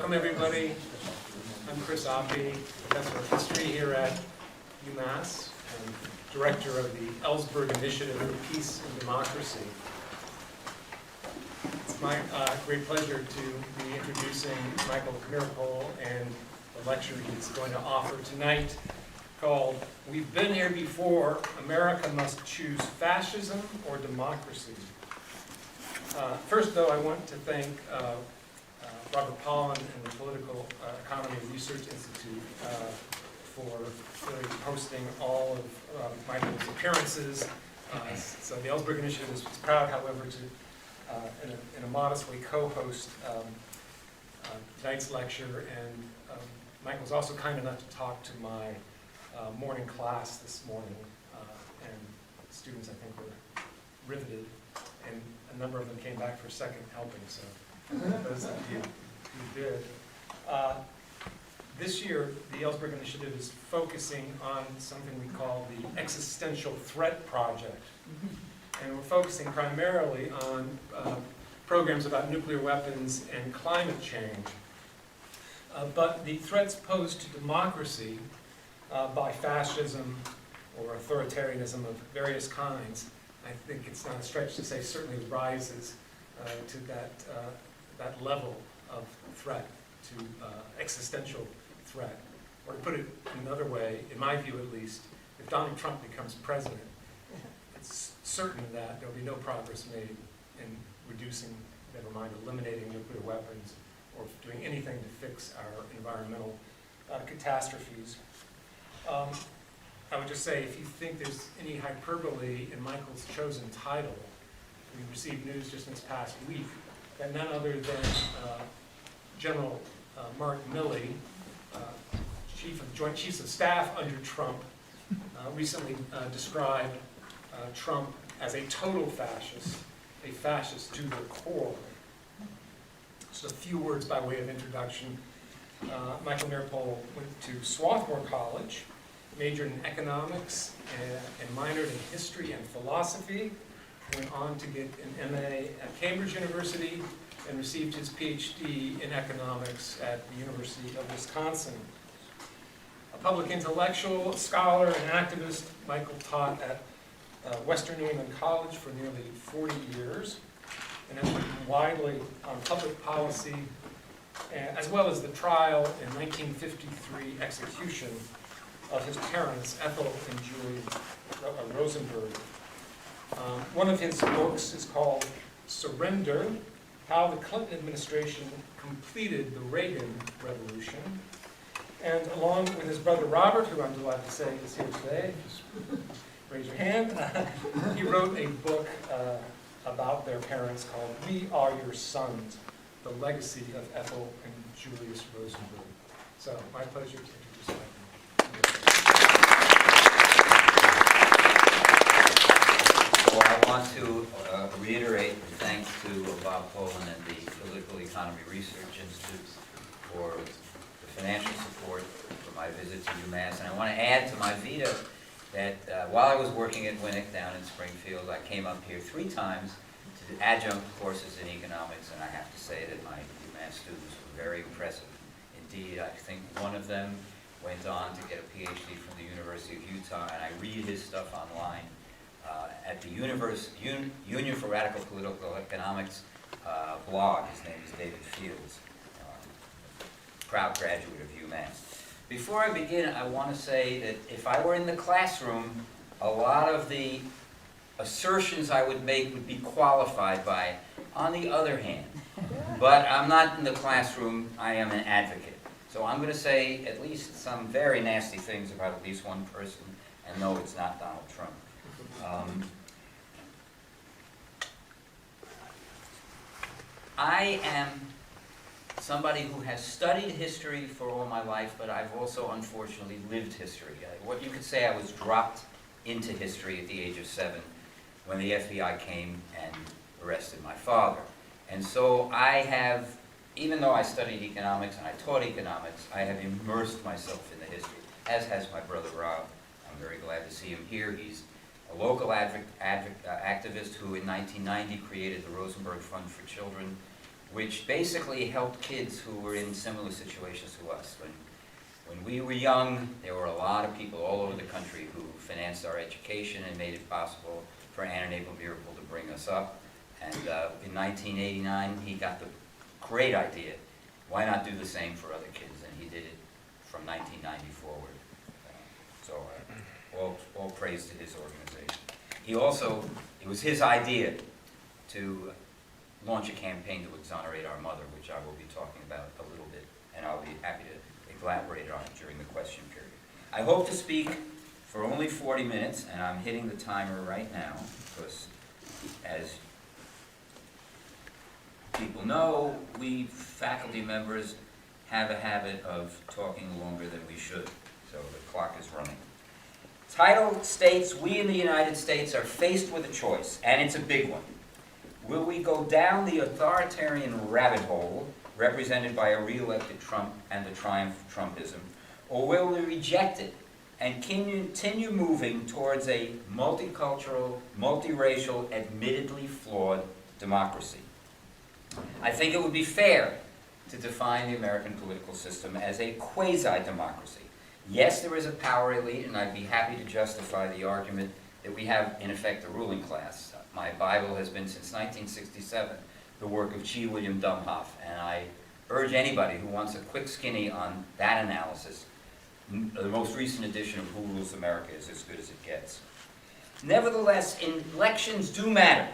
Welcome everybody. I'm Chris Oppie, professor of history here at UMass and director of the Ellsberg Initiative for Peace and Democracy. It's my great pleasure to be introducing Michael Meeropol and the lecture he's going to offer tonight called "We've Been Here Before, America Must Choose Fascism or Democracy." First, though, I want to thank Robert Pollan and the Political Economy Research Institute for really hosting all of Michael's appearances. So the Ellsberg Initiative is proud, however, to, in a modest way, co-host tonight's lecture. And Michael's also kind enough to talk to my morning class this morning. And students, I think, were riveted. And a number of them came back for a second helping, so those of you who did. This year, the Ellsberg Initiative is focusing on something we call the Existential Threat Project. And we're focusing primarily on programs about nuclear weapons and climate change. But the threats posed to democracy by fascism or authoritarianism of various kinds, I think it's not a stretch to say certainly rises to that level of threat, to existential threat. Or to put it another way, in my view at least, if Donald Trump becomes president, it's certain that there will be no progress made in reducing, never mind eliminating nuclear weapons or doing anything to fix our environmental catastrophes. I would just say, if you think there's any hyperbole in Michael's chosen title, we received news just in this past week that none other than General Mark Milley, Joint Chiefs of Staff under Trump, recently described Trump as a total fascist, a fascist to the core. Just a few words by way of introduction. Michael Meeropol went to Swarthmore College, majored in economics and minored in history and philosophy, went on to get an MA at Cambridge University and received his PhD in economics at the University of Wisconsin. A public intellectual, scholar, and activist, Michael taught at Western New England College for nearly 40 years and has written widely on public policy, as well as the trial in 1953 execution of his parents, Ethel and Julius Rosenberg. One of his books is called Surrender: How the Clinton Administration Completed the Reagan Revolution. And along with his brother Robert, who I'm delighted to say is here today, raise your hand, he wrote a book about their parents called We Are Your Sons: The Legacy of Ethel and Julius Rosenberg. So, my pleasure to introduce Michael. Well, I want to reiterate thanks to Bob Pollan and the Political Economy Research Institute for the financial support for my visit to UMass. And I want to add to my veto that while I was working at Winnick down in Springfield, I came up here 3 times to do adjunct courses in economics, and I have to say that my UMass students were very impressive. Indeed, I think one of them went on to get a PhD from the University of Utah, and I read his stuff online at the Union for Radical Political Economics blog. His name is David Fields, proud graduate of UMass. Before I begin, I want to say that if I were in the classroom, a lot of the assertions I would make would be qualified by, on the other hand. But I'm not in the classroom, I am an advocate. So I'm going to say at least some very nasty things about at least one person, and no, it's not Donald Trump. I am somebody who has studied history for all my life, but I've also unfortunately lived history. What you could say, I was dropped into history at the age of 7 when the FBI came and arrested my father. And so I have, even though I studied economics and I taught economics, I have immersed myself in the history, as has my brother Rob. I'm very glad to see him here. He's a local activist who in 1990 created the Rosenberg Fund for Children which basically helped kids who were in similar situations to us. When we were young, there were a lot of people all over the country who financed our education and made it possible for Ann and Abel Meeropol to bring us up. And in 1989, he got the great idea, why not do the same for other kids? And he did it from 1990 forward. All praise to his organization. He also, it was his idea to launch a campaign to exonerate our mother, which I will be talking about a little bit, and I'll be happy to elaborate on it during the question period. I hope to speak for only 40 minutes, and I'm hitting the timer right now, because as people know, we faculty members have a habit of talking longer than we should, so the clock is running. Title states, we in the United States are faced with a choice, and it's a big one. Will we go down the authoritarian rabbit hole represented by a re-elected Trump and the triumph of Trumpism, or will we reject it and continue moving towards a multicultural, multiracial, admittedly flawed democracy? I think it would be fair to define the American political system as a quasi-democracy. Yes, there is a power elite, and I'd be happy to justify the argument that we have, in effect, a ruling class. My Bible has been, since 1967, the work of G. William Domhoff, and I urge anybody who wants a quick skinny on that analysis, the most recent edition of Who Rules America is as good as it gets. Nevertheless, elections do matter.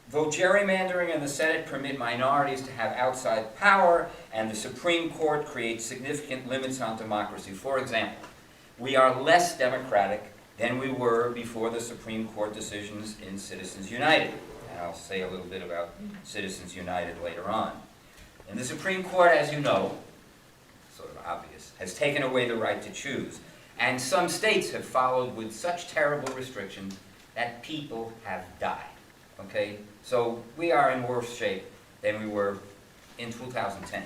Though gerrymandering and the Senate permit minorities to have outside power, and the Supreme Court creates significant limits on democracy. For example, we are less democratic than we were before the Supreme Court decisions in Citizens United. And I'll say a little bit about Citizens United later on. And the Supreme Court, as you know, sort of obvious, has taken away the right to choose. And some states have followed with such terrible restrictions that people have died. Okay? So we are in worse shape than we were in 2010.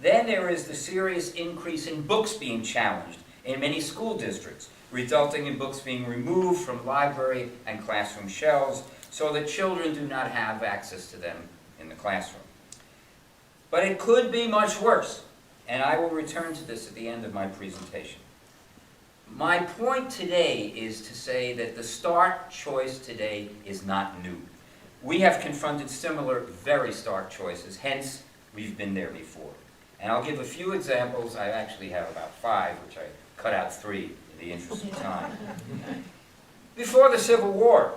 Then there is the serious increase in books being challenged in many school districts, resulting in books being removed from library and classroom shelves so that children do not have access to them in the classroom. But it could be much worse, and I will return to this at the end of my presentation. My point today is to say that the stark choice today is not new. We have confronted similar, very stark choices, hence we've been there before. And I'll give a few examples. I actually have about 5, which I cut out 3 in the interest of time. Before the Civil War,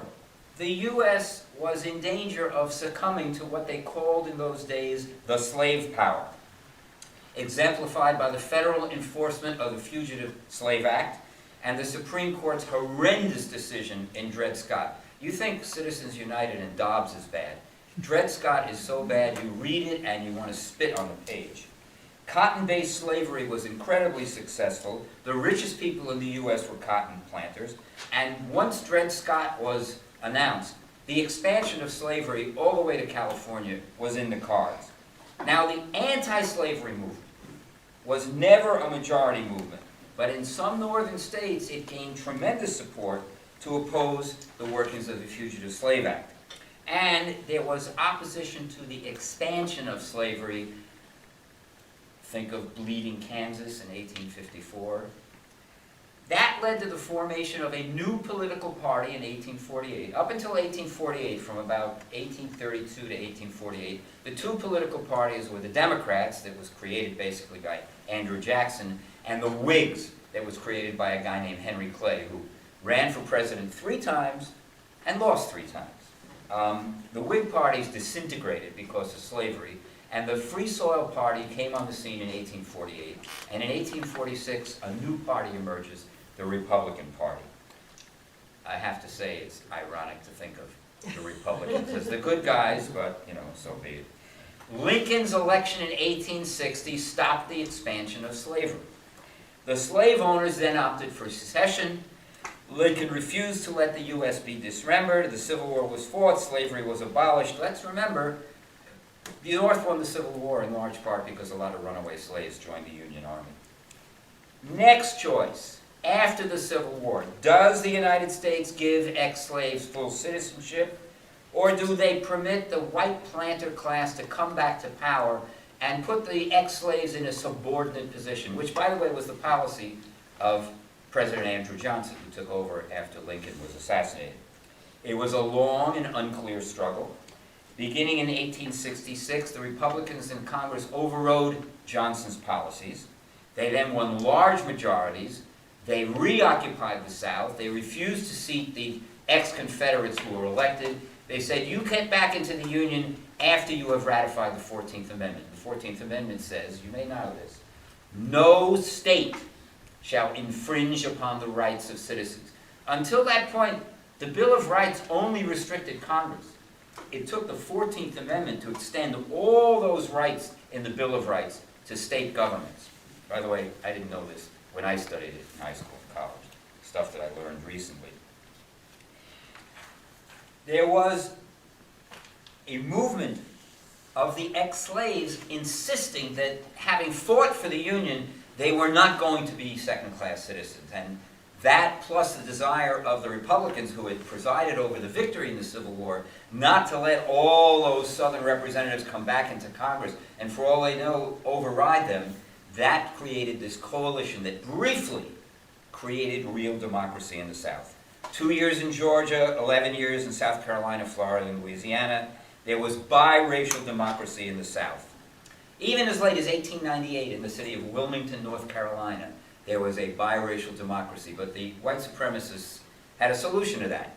the U.S. was in danger of succumbing to what they called in those days the slave power, exemplified by the federal enforcement of the Fugitive Slave Act and the Supreme Court's horrendous decision in Dred Scott. You think Citizens United and Dobbs is bad. Dred Scott is so bad you read it and you want to spit on the page. Cotton-based slavery was incredibly successful. The richest people in the U.S. were cotton planters. And once Dred Scott was announced, the expansion of slavery all the way to California was in the cards. Now, the anti-slavery movement was never a majority movement, but in some northern states it gained tremendous support to oppose the workings of the Fugitive Slave Act. And there was opposition to the expansion of slavery. Think of Bleeding Kansas in 1854. That led to the formation of a new political party in 1848. Up until 1848, from about 1832 to 1848, the two political parties were the Democrats, that was created basically by Andrew Jackson, and the Whigs, that was created by a guy named Henry Clay, who ran for president 3 times and lost 3 times. The Whig parties disintegrated because of slavery, and the Free Soil Party came on the scene in 1848, and in 1846 a new party emerges, the Republican Party. I have to say it's ironic to think of the Republicans as the good guys, but so be it. Lincoln's election in 1860 stopped the expansion of slavery. The slave owners then opted for secession. Lincoln refused to let the U.S. be dismembered. The Civil War was fought. Slavery was abolished. Let's remember, the North won the Civil War in large part because a lot of runaway slaves joined the Union Army. Next choice, after the Civil War, does the United States give ex-slaves full citizenship, Or do they permit the white planter class to come back to power and put the ex-slaves in a subordinate position, which, by the way, was the policy of President Andrew Johnson, who took over after Lincoln was assassinated. It was a long and unclear struggle. Beginning in 1866, the Republicans in Congress overrode Johnson's policies. They then won large majorities. They reoccupied the South. They refused to seat the ex-Confederates who were elected. They said, you get back into the Union after you have ratified the 14th Amendment. The 14th Amendment says, you may know this, no state shall infringe upon the rights of citizens. Until that point, the Bill of Rights only restricted Congress. It took the 14th Amendment to extend all those rights in the Bill of Rights to state governments. By the way, I didn't know this when I studied it in high school and college, stuff that I learned recently. There was a movement of the ex-slaves insisting that, having fought for the Union, they were not going to be second-class citizens. And that, plus the desire of the Republicans who had presided over the victory in the Civil War, not to let all those Southern representatives come back into Congress and, for all they know, override them, that created this coalition that briefly created real democracy in the South. 2 years in Georgia, 11 years in South Carolina, Florida, and Louisiana. There was biracial democracy in the South. Even as late as 1898 in the city of Wilmington, North Carolina, there was a biracial democracy, but the white supremacists had a solution to that.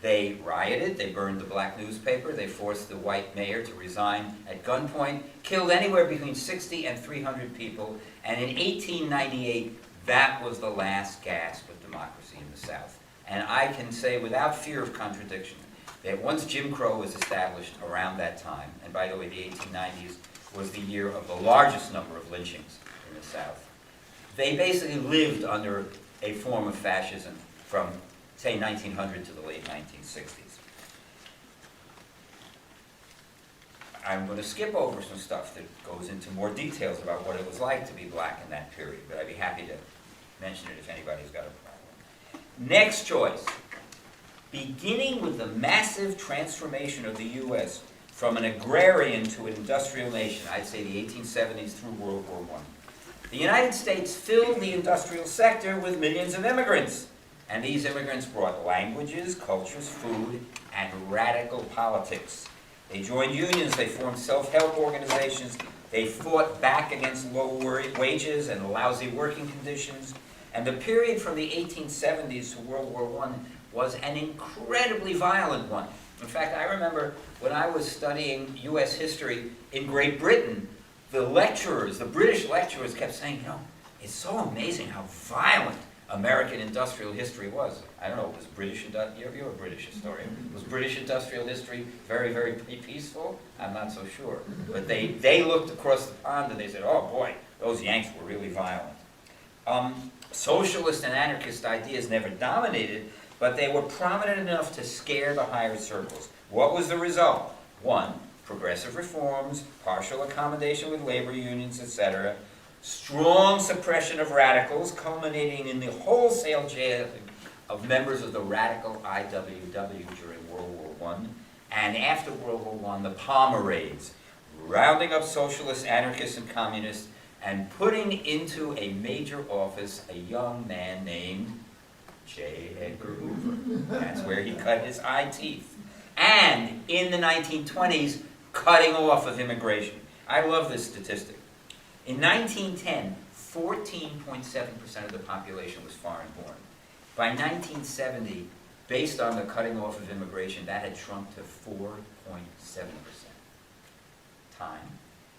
They rioted, they burned the black newspaper, they forced the white mayor to resign at gunpoint, killed anywhere between 60 and 300 people, and in 1898, that was the last gasp of democracy in the South. And I can say without fear of contradiction that once Jim Crow was established around that time, and by the way, the 1890s was the year of the largest number of lynchings in the South, they basically lived under a form of fascism from, say, 1900 to the late 1960s. I'm going to skip over some stuff that goes into more details about what it was like to be black in that period, but I'd be happy to mention it if anybody's got a problem. Next choice. Beginning with the massive transformation of the U.S. from an agrarian to an industrial nation, I'd say the 1870s through World War I, the United States filled the industrial sector with millions of immigrants. And these immigrants brought languages, cultures, food, and radical politics. They joined unions, they formed self-help organizations, they fought back against low wages and lousy working conditions. And the period from the 1870s to World War I was an incredibly violent one. In fact, I remember when I was studying U.S. history in Great Britain, the lecturers, the British lecturers kept saying, you know, it's so amazing how violent American industrial history was. I don't know, was British, you're a British historian, was British industrial history very, very peaceful? I'm not so sure. But they looked across the pond and they said, oh boy, those Yanks were really violent. Socialist and anarchist ideas never dominated, but they were prominent enough to scare the higher circles. What was the result? 1, progressive reforms, partial accommodation with labor unions, etc., strong suppression of radicals, culminating in the wholesale jailing of members of the radical IWW during World War I, and after World War I, the Palmer raids, rounding up socialists, anarchists, and communists, and putting into a major office a young man named J. Edgar Hoover. That's where he cut his eye teeth. And in the 1920s, cutting off of immigration. I love this statistic. In 1910, 14.7% of the population was foreign-born. By 1970, based on the cutting off of immigration, that had shrunk to 4.7%. Time.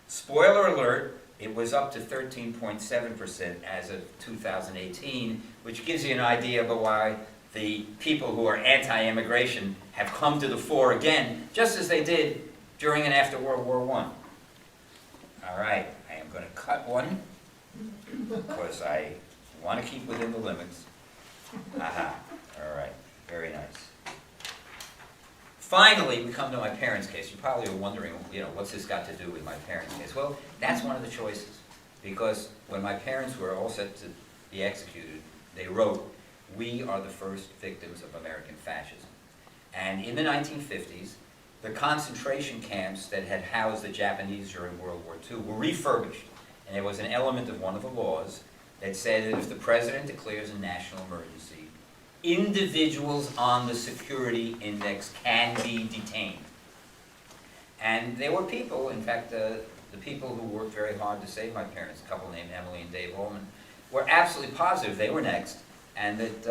Spoiler alert, it was up to 13.7% as of 2018, which gives you an idea about why the people who are anti-immigration have come to the fore again, just as they did during and after World War I. All right, I am going to cut one, because I want to keep within the limits. Aha, all right, very nice. Finally, we come to my parents' case. You probably are wondering, you know, what's this got to do with my parents' case? Well, that's one of the choices, because when my parents were all set to be executed, they wrote, "We are the first victims of American fascism." And in the 1950s, the concentration camps that had housed the Japanese during World War II were refurbished. And there was an element of one of the laws that said that if the president declares a national emergency, individuals on the security index can be detained. And there were people, in fact, the people who worked very hard to save my parents, a couple named Emily and Dave Ullman, were absolutely positive they were next, and that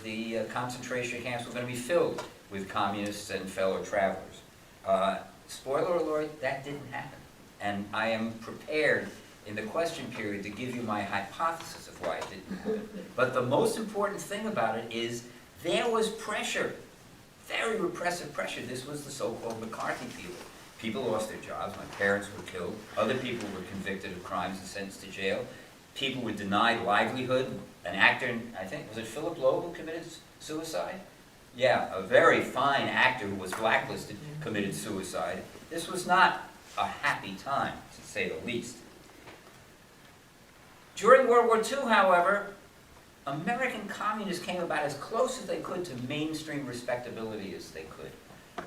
the concentration camps were going to be filled with communists and fellow travelers. Spoiler alert, that didn't happen. And I am prepared in the question period to give you my hypothesis of why it didn't happen. But the most important thing about it is there was pressure, very repressive pressure. This was the so-called McCarthy period. People lost their jobs. My parents were killed. Other people were convicted of crimes and sentenced to jail. People were denied livelihood. An actor, I think, was it Philip Loeb who committed suicide? Yeah, a very fine actor who was blacklisted committed suicide. This was not a happy time, to say the least. During World War II, however, American communists came about as close as they could to mainstream respectability as they could.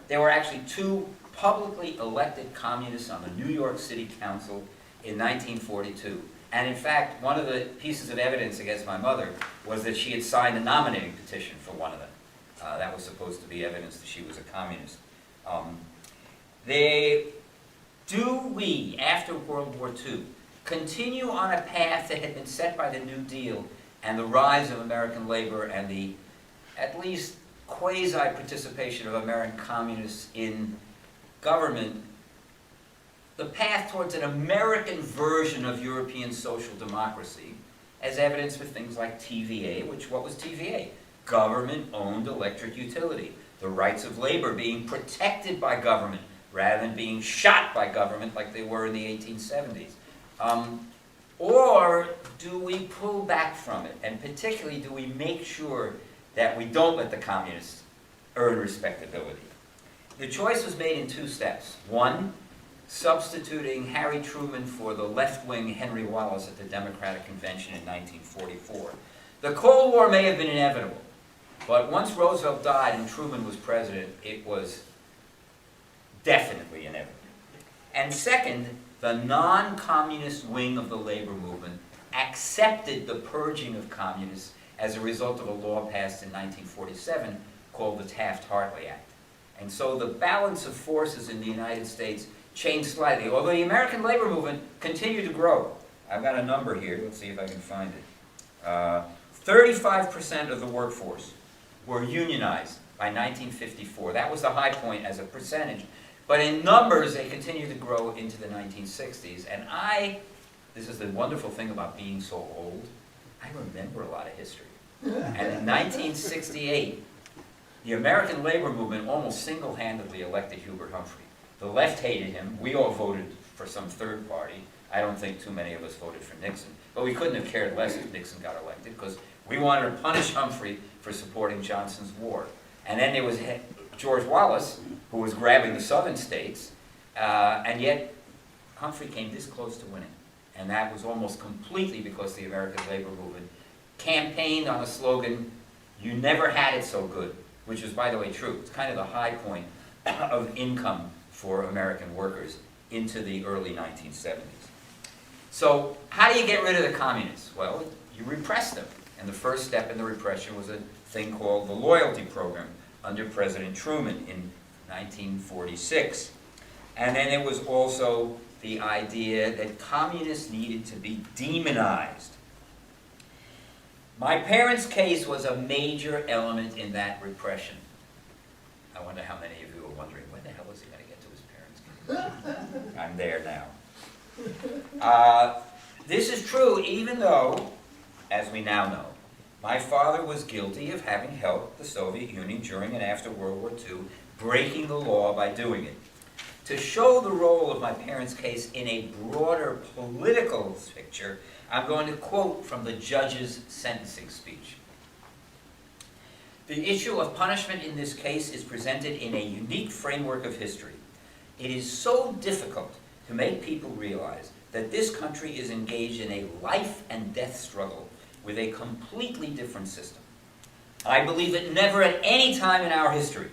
There were actually 2 publicly elected communists on the New York City Council in 1942. And in fact, one of the pieces of evidence against my mother was that she had signed a nominating petition for one of them. That was supposed to be evidence that she was a communist. Do we, after World War II, continue on a path that had been set by the New Deal and the rise of American labor and the, at least, quasi-participation of American communists in government, the path towards an American version of European social democracy, as evidenced with things like TVA, which, what was TVA? Government-owned electric utility. The rights of labor being protected by government rather than being shot by government like they were in the 1870s. Or do we pull back from it? And particularly, do we make sure that we don't let the communists earn respectability? The choice was made in 2 steps. One, substituting Harry Truman for the left-wing Henry Wallace at the Democratic Convention in 1944. The Cold War may have been inevitable, but once Roosevelt died and Truman was president, it was definitely inevitable. And second, the non-communist wing of the labor movement accepted the purging of communists as a result of a law passed in 1947 called the Taft-Hartley Act. And so the balance of forces in the United States changed slightly, although the American labor movement continued to grow. I've got a number here. Let's see if I can find it. 35% of the workforce were unionized by 1954. That was the high point as a percentage. But in numbers, they continued to grow into the 1960s. And this is the wonderful thing about being so old, I remember a lot of history. And in 1968, the American labor movement almost single-handedly elected Hubert Humphrey. The left hated him. We all voted for some third party. I don't think too many of us voted for Nixon. But we couldn't have cared less if Nixon got elected because we wanted to punish Humphrey for supporting Johnson's war. And then there was George Wallace, who was grabbing the southern states, and yet Humphrey came this close to winning. And that was almost completely because the American labor movement campaigned on a slogan, "You never had it so good," which is, by the way, true. It's kind of the high point of income for American workers into the early 1970s. So how do you get rid of the communists? Well, you repress them. And the first step in the repression was a thing called the loyalty program under President Truman in 1946. And then there was also the idea that communists needed to be demonized. My parents' case was a major element in that repression. I wonder how many of you are wondering, when the hell is he going to get to his parents' case? I'm there now. This is true even though, as we now know, my father was guilty of having helped the Soviet Union during and after World War II, breaking the law by doing it. To show the role of my parents' case in a broader political picture, I'm going to quote from the judge's sentencing speech. The issue of punishment in this case is presented in a unique framework of history. It is so difficult to make people realize that this country is engaged in a life and death struggle with a completely different system. I believe that never at any time in our history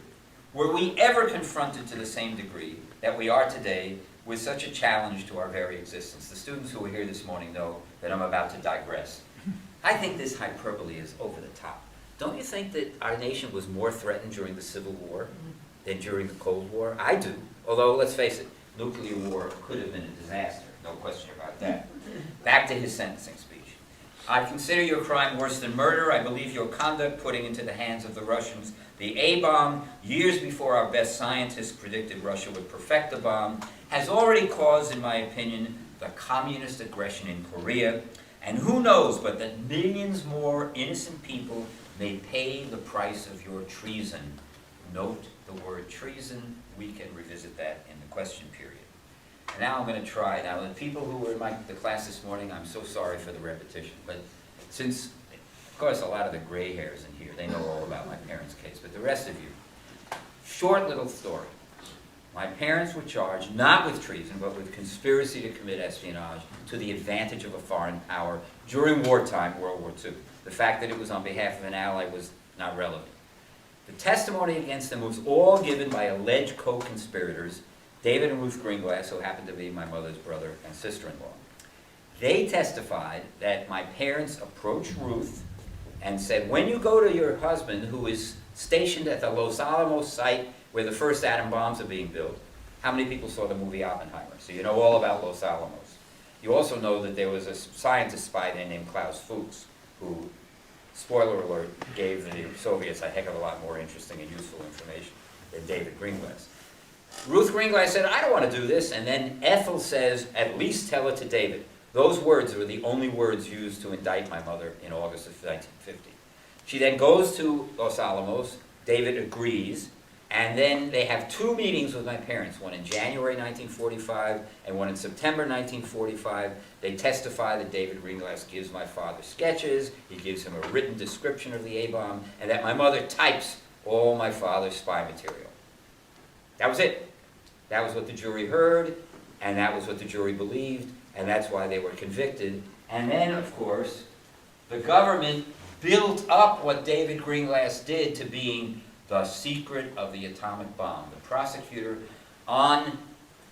Were we ever confronted to the same degree that we are today with such a challenge to our very existence? The students who are here this morning know that I'm about to digress. I think this hyperbole is over the top. Don't you think that our nation was more threatened during the Civil War than during the Cold War? I do. Although, let's face it, nuclear war could have been a disaster. No question about that. Back to his sentencing speech. I consider your crime worse than murder. I believe your conduct putting into the hands of the Russians the A-bomb, years before our best scientists predicted Russia would perfect the bomb, has already caused, in my opinion, the communist aggression in Korea. And who knows but that millions more innocent people may pay the price of your treason. Note the word treason. We can revisit that in the question period. And now I'm going to try. Now, the people who were in the class this morning, I'm so sorry for the repetition. But since, of course, a lot of the gray hairs in here, they know all about my parents' case. But the rest of you, short little story. My parents were charged not with treason, but with conspiracy to commit espionage to the advantage of a foreign power during wartime, World War II. The fact that it was on behalf of an ally was not relevant. The testimony against them was all given by alleged co-conspirators, David and Ruth Greenglass, who happened to be my mother's brother and sister-in-law. They testified that my parents approached Ruth and said, when you go to your husband, who is stationed at the Los Alamos site where the first atom bombs are being built. How many people saw the movie Oppenheimer? So you know all about Los Alamos. You also know that there was a scientist spy there named Klaus Fuchs, who, spoiler alert, gave the Soviets a heck of a lot more interesting and useful information than David Greenglass. Ruth Greenglass said, I don't want to do this, and then Ethel says, at least tell it to David. Those words were the only words used to indict my mother in August of 1950. She then goes to Los Alamos, David agrees, and then they have two meetings with my parents, one in January 1945 and one in September 1945. They testify that David Greenglass gives my father sketches, he gives him a written description of the A-bomb, and that my mother types all my father's spy material. That was it. That was what the jury heard, and that was what the jury believed, and that's why they were convicted. And then, of course, the government built up what David Greenglass did to being the secret of the atomic bomb. The prosecutor, on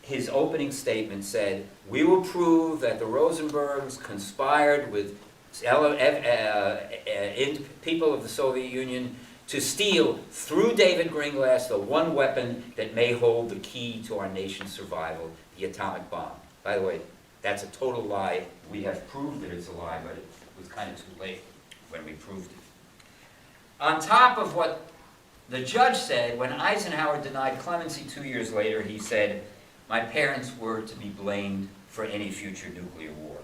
his opening statement, said, we will prove that the Rosenbergs conspired with people of the Soviet Union to steal, through David Greenglass, the one weapon that may hold the key to our nation's survival, the atomic bomb. By the way, that's a total lie. We have proved that it's a lie, but it was kind of too late when we proved it. On top of what the judge said, when Eisenhower denied clemency 2 years later, he said, my parents were to be blamed for any future nuclear war.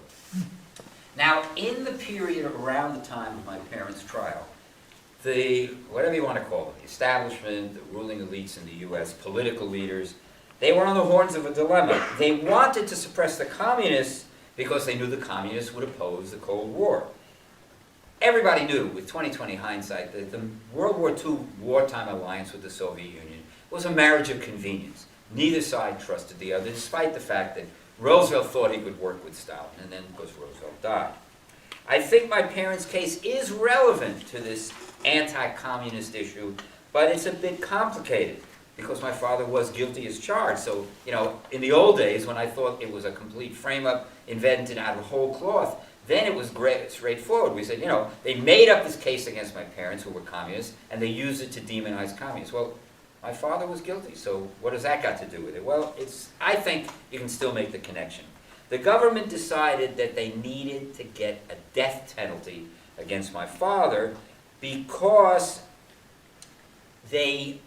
Now, in the period around the time of my parents' trial, the, whatever you want to call it, the establishment, the ruling elites in the U.S., political leaders, they were on the horns of a dilemma. They wanted to suppress the communists because they knew the communists would oppose the Cold War. Everybody knew, with 20/20 hindsight, that the World War II wartime alliance with the Soviet Union was a marriage of convenience. Neither side trusted the other, despite the fact that Roosevelt thought he could work with Stalin, and then, of course, Roosevelt died. I think my parents' case is relevant to this anti-communist issue, but it's a bit complicated because my father was guilty as charged. So, you know, in the old days when I thought it was a complete frame-up invented out of whole cloth, then it was straightforward. We said, you know, they made up this case against my parents who were communists, and they used it to demonize communists. Well, my father was guilty, so what does that got to do with it? Well, I think you can still make the connection. The government decided that they needed to get a death penalty against my father because they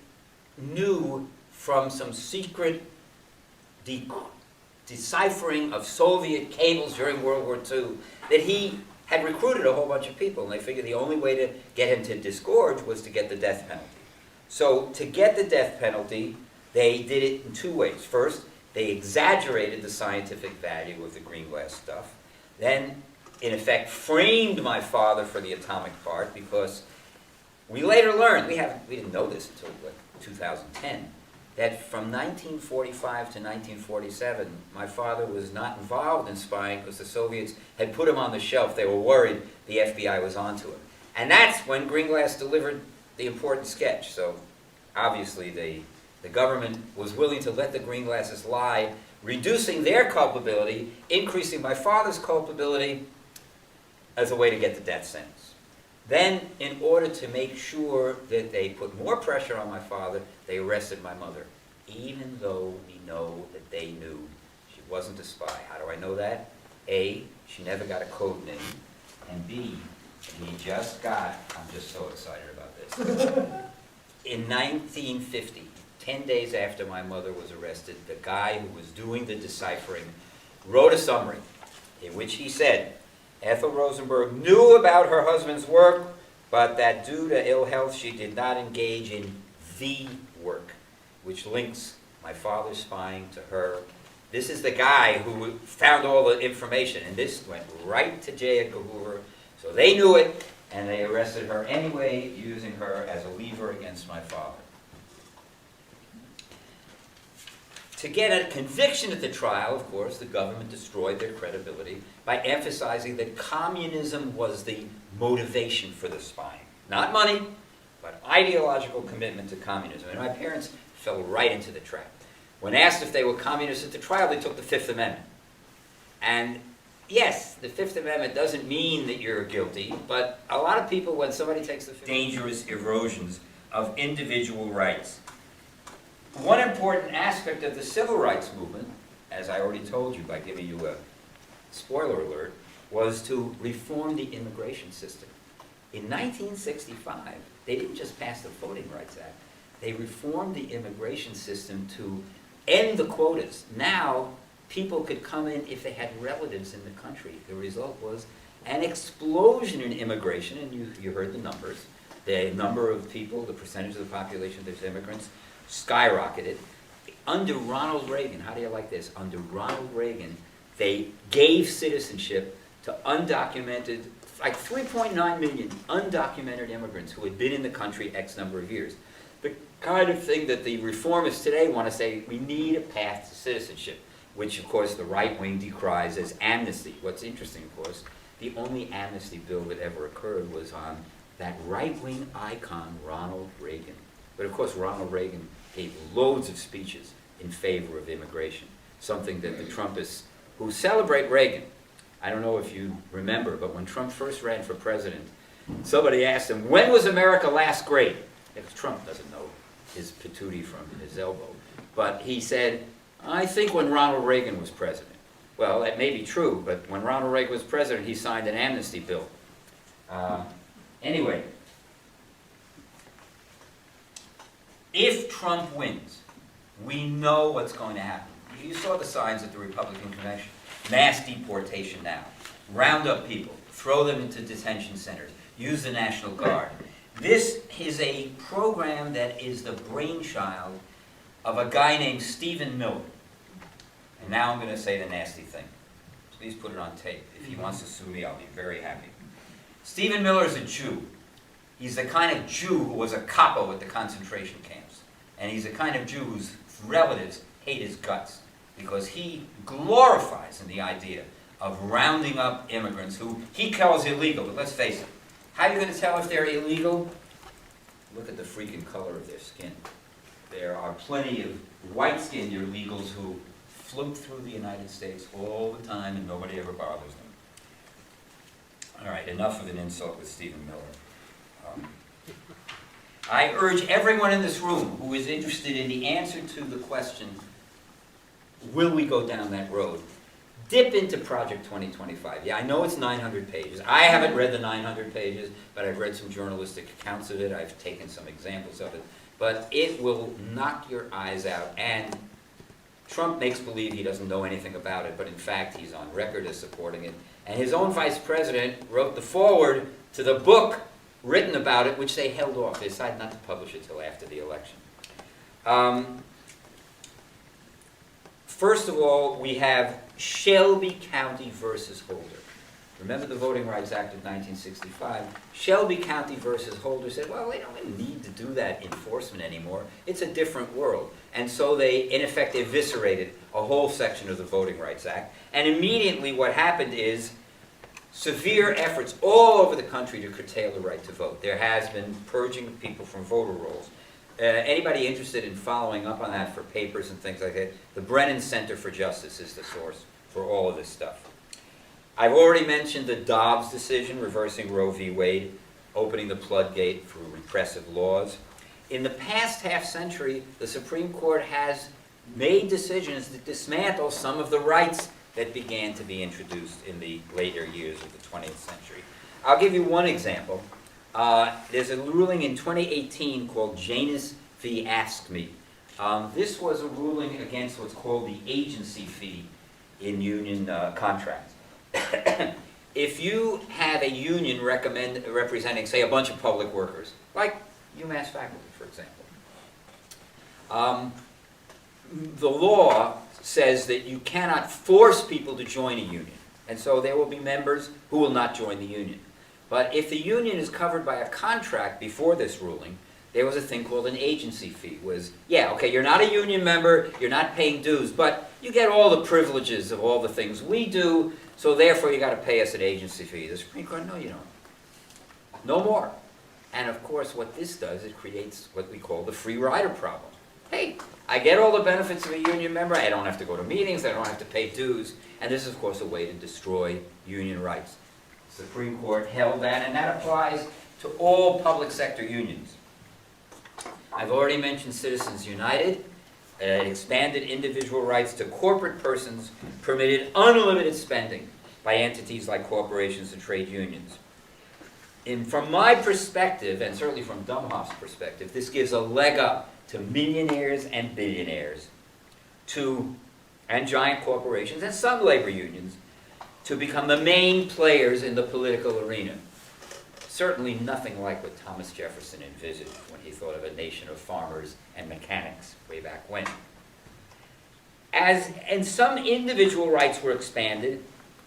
knew from some secret deciphering of Soviet cables during World War II that he had recruited a whole bunch of people, and they figured the only way to get him to disgorge was to get the death penalty. So to get the death penalty, they did it in two ways. First, they exaggerated the scientific value of the Greenglass stuff. Then, in effect, framed my father for the atomic part because we later learned, we didn't know this until like 2010, that from 1945 to 1947, my father was not involved in spying because the Soviets had put him on the shelf. They were worried the FBI was onto him. And that's when Greenglass delivered the important sketch. So obviously the government was willing to let the green glasses lie, reducing their culpability, increasing my father's culpability as a way to get the death sentence. Then, in order to make sure that they put more pressure on my father, they arrested my mother, even though we know that they knew she wasn't a spy. How do I know that? A, she never got a code name, and B, we just got, I'm just so excited about this. In 1950, 10 days after my mother was arrested, the guy who was doing the deciphering wrote a summary in which he said, Ethel Rosenberg knew about her husband's work, but that due to ill health, she did not engage in the work, which links my father's spying to her. This is the guy who found all the information, and this went right to J. Edgar Hoover. So they knew it, and they arrested her anyway, using her as a lever against my father. To get a conviction at the trial, of course, the government destroyed their credibility by emphasizing that communism was the motivation for the spying. Not money, but ideological commitment to communism. And my parents fell right into the trap. When asked if they were communists at the trial, they took the Fifth Amendment. And yes, the Fifth Amendment doesn't mean that you're guilty, but a lot of people, when somebody takes the Fifth Amendment, dangerous erosions of individual rights. One important aspect of the civil rights movement, as I already told you by giving you a spoiler alert, was to reform the immigration system. In 1965, they didn't just pass the Voting Rights Act, they reformed the immigration system to end the quotas. Now, people could come in if they had relatives in the country. The result was an explosion in immigration, and you heard the numbers. The number of people, the percentage of the population that's immigrants, skyrocketed. Under Ronald Reagan, how do you like this? Under Ronald Reagan, they gave citizenship to undocumented, like 3.9 million undocumented immigrants who had been in the country X number of years. The kind of thing that the reformists today want to say, we need a path to citizenship, which of course the right wing decries as amnesty. What's interesting, of course, the only amnesty bill that ever occurred was on that right wing icon, Ronald Reagan. But of course, Ronald Reagan gave loads of speeches in favor of immigration, something that the Trumpists who celebrate Reagan, I don't know if you remember, but when Trump first ran for president, somebody asked him, when was America last great? If Trump doesn't know his patootie from his elbow. But he said, I think when Ronald Reagan was president. Well, that may be true, but when Ronald Reagan was president, he signed an amnesty bill. Anyway, if Trump wins, we know what's going to happen. You saw the signs at the Republican convention. Mass deportation now. Round up people. Throw them into detention centers. Use the National Guard. This is a program that is the brainchild of a guy named Stephen Miller. And now I'm going to say the nasty thing. Please put it on tape. If he wants to sue me, I'll be very happy. Stephen Miller is a Jew. He's the kind of Jew who was a capo at the concentration camps. And he's the kind of Jew whose relatives hate his guts because he glorifies in the idea of rounding up immigrants who he calls illegal. But let's face it, how are you going to tell if they're illegal? Look at the freaking color of their skin. There are plenty of white-skinned illegals who float through the United States all the time and nobody ever bothers them. All right, enough of an insult with Stephen Miller. I urge everyone in this room who is interested in the answer to the question, will we go down that road? Dip into Project 2025. Yeah, I know it's 900 pages. I haven't read the 900 pages, but I've read some journalistic accounts of it. I've taken some examples of it. But it will knock your eyes out. And Trump makes believe he doesn't know anything about it, but in fact, he's on record as supporting it. And his own vice president wrote the foreword to the book written about it, which they held off. They decided not to publish it till after the election. First of all, we have Shelby County versus Holder. Remember the Voting Rights Act of 1965? Shelby County versus Holder said, well, they don't really need to do that enforcement anymore. It's a different world. And so they, in effect, eviscerated a whole section of the Voting Rights Act. And immediately what happened is severe efforts all over the country to curtail the right to vote. There has been purging of people from voter rolls. anybody interested in following up on that for papers and things like that, the Brennan Center for Justice is the source for all of this stuff. I've already mentioned the Dobbs decision reversing Roe v. Wade, opening the floodgate for repressive laws. In the past half century, the Supreme Court has made decisions that dismantle some of the rights that began to be introduced in the later years of the 20th century. I'll give you one example. There's a ruling in 2018 called Janus v. Ask Me. This was a ruling against what's called the agency fee in union contracts. If you have a union representing, say, a bunch of public workers, like UMass faculty, for example, the law says that you cannot force people to join a union, and so there will be members who will not join the union. But if the union is covered by a contract before this ruling, there was a thing called an agency fee. Yeah, okay, you're not a union member, you're not paying dues, but you get all the privileges of all the things we do, so therefore you got to pay us an agency fee. The Supreme Court, no, you don't. No more. And of course, what this does, it creates what we call the free rider problem. Hey, I get all the benefits of a union member, I don't have to go to meetings, I don't have to pay dues, and this is, of course, a way to destroy union rights. The Supreme Court held that, and that applies to all public sector unions. I've already mentioned Citizens United. It expanded individual rights to corporate persons, permitted unlimited spending by entities like corporations and trade unions. From my perspective, and certainly from Dumhoff's perspective, this gives a leg up to millionaires and billionaires, and giant corporations, and some labor unions, to become the main players in the political arena. Certainly nothing like what Thomas Jefferson envisaged when he thought of a nation of farmers and mechanics way back when. And some individual rights were expanded,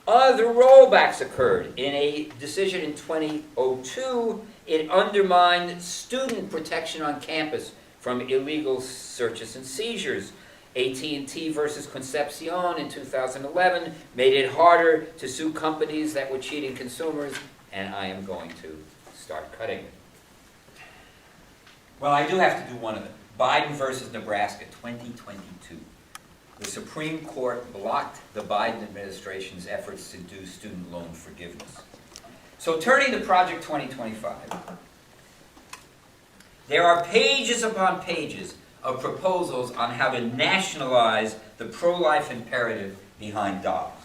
other rollbacks occurred. In a decision in 2002, it undermined student protection on campus from illegal searches and seizures. AT&T versus Concepcion in 2011 made it harder to sue companies that were cheating consumers, and I am going to start cutting it. Well, I do have to do one of them. Biden versus Nebraska, 2022. The Supreme Court blocked the Biden administration's efforts to do student loan forgiveness. So turning to Project 2025, there are pages upon pages of proposals on how to nationalize the pro-life imperative behind Dobbs.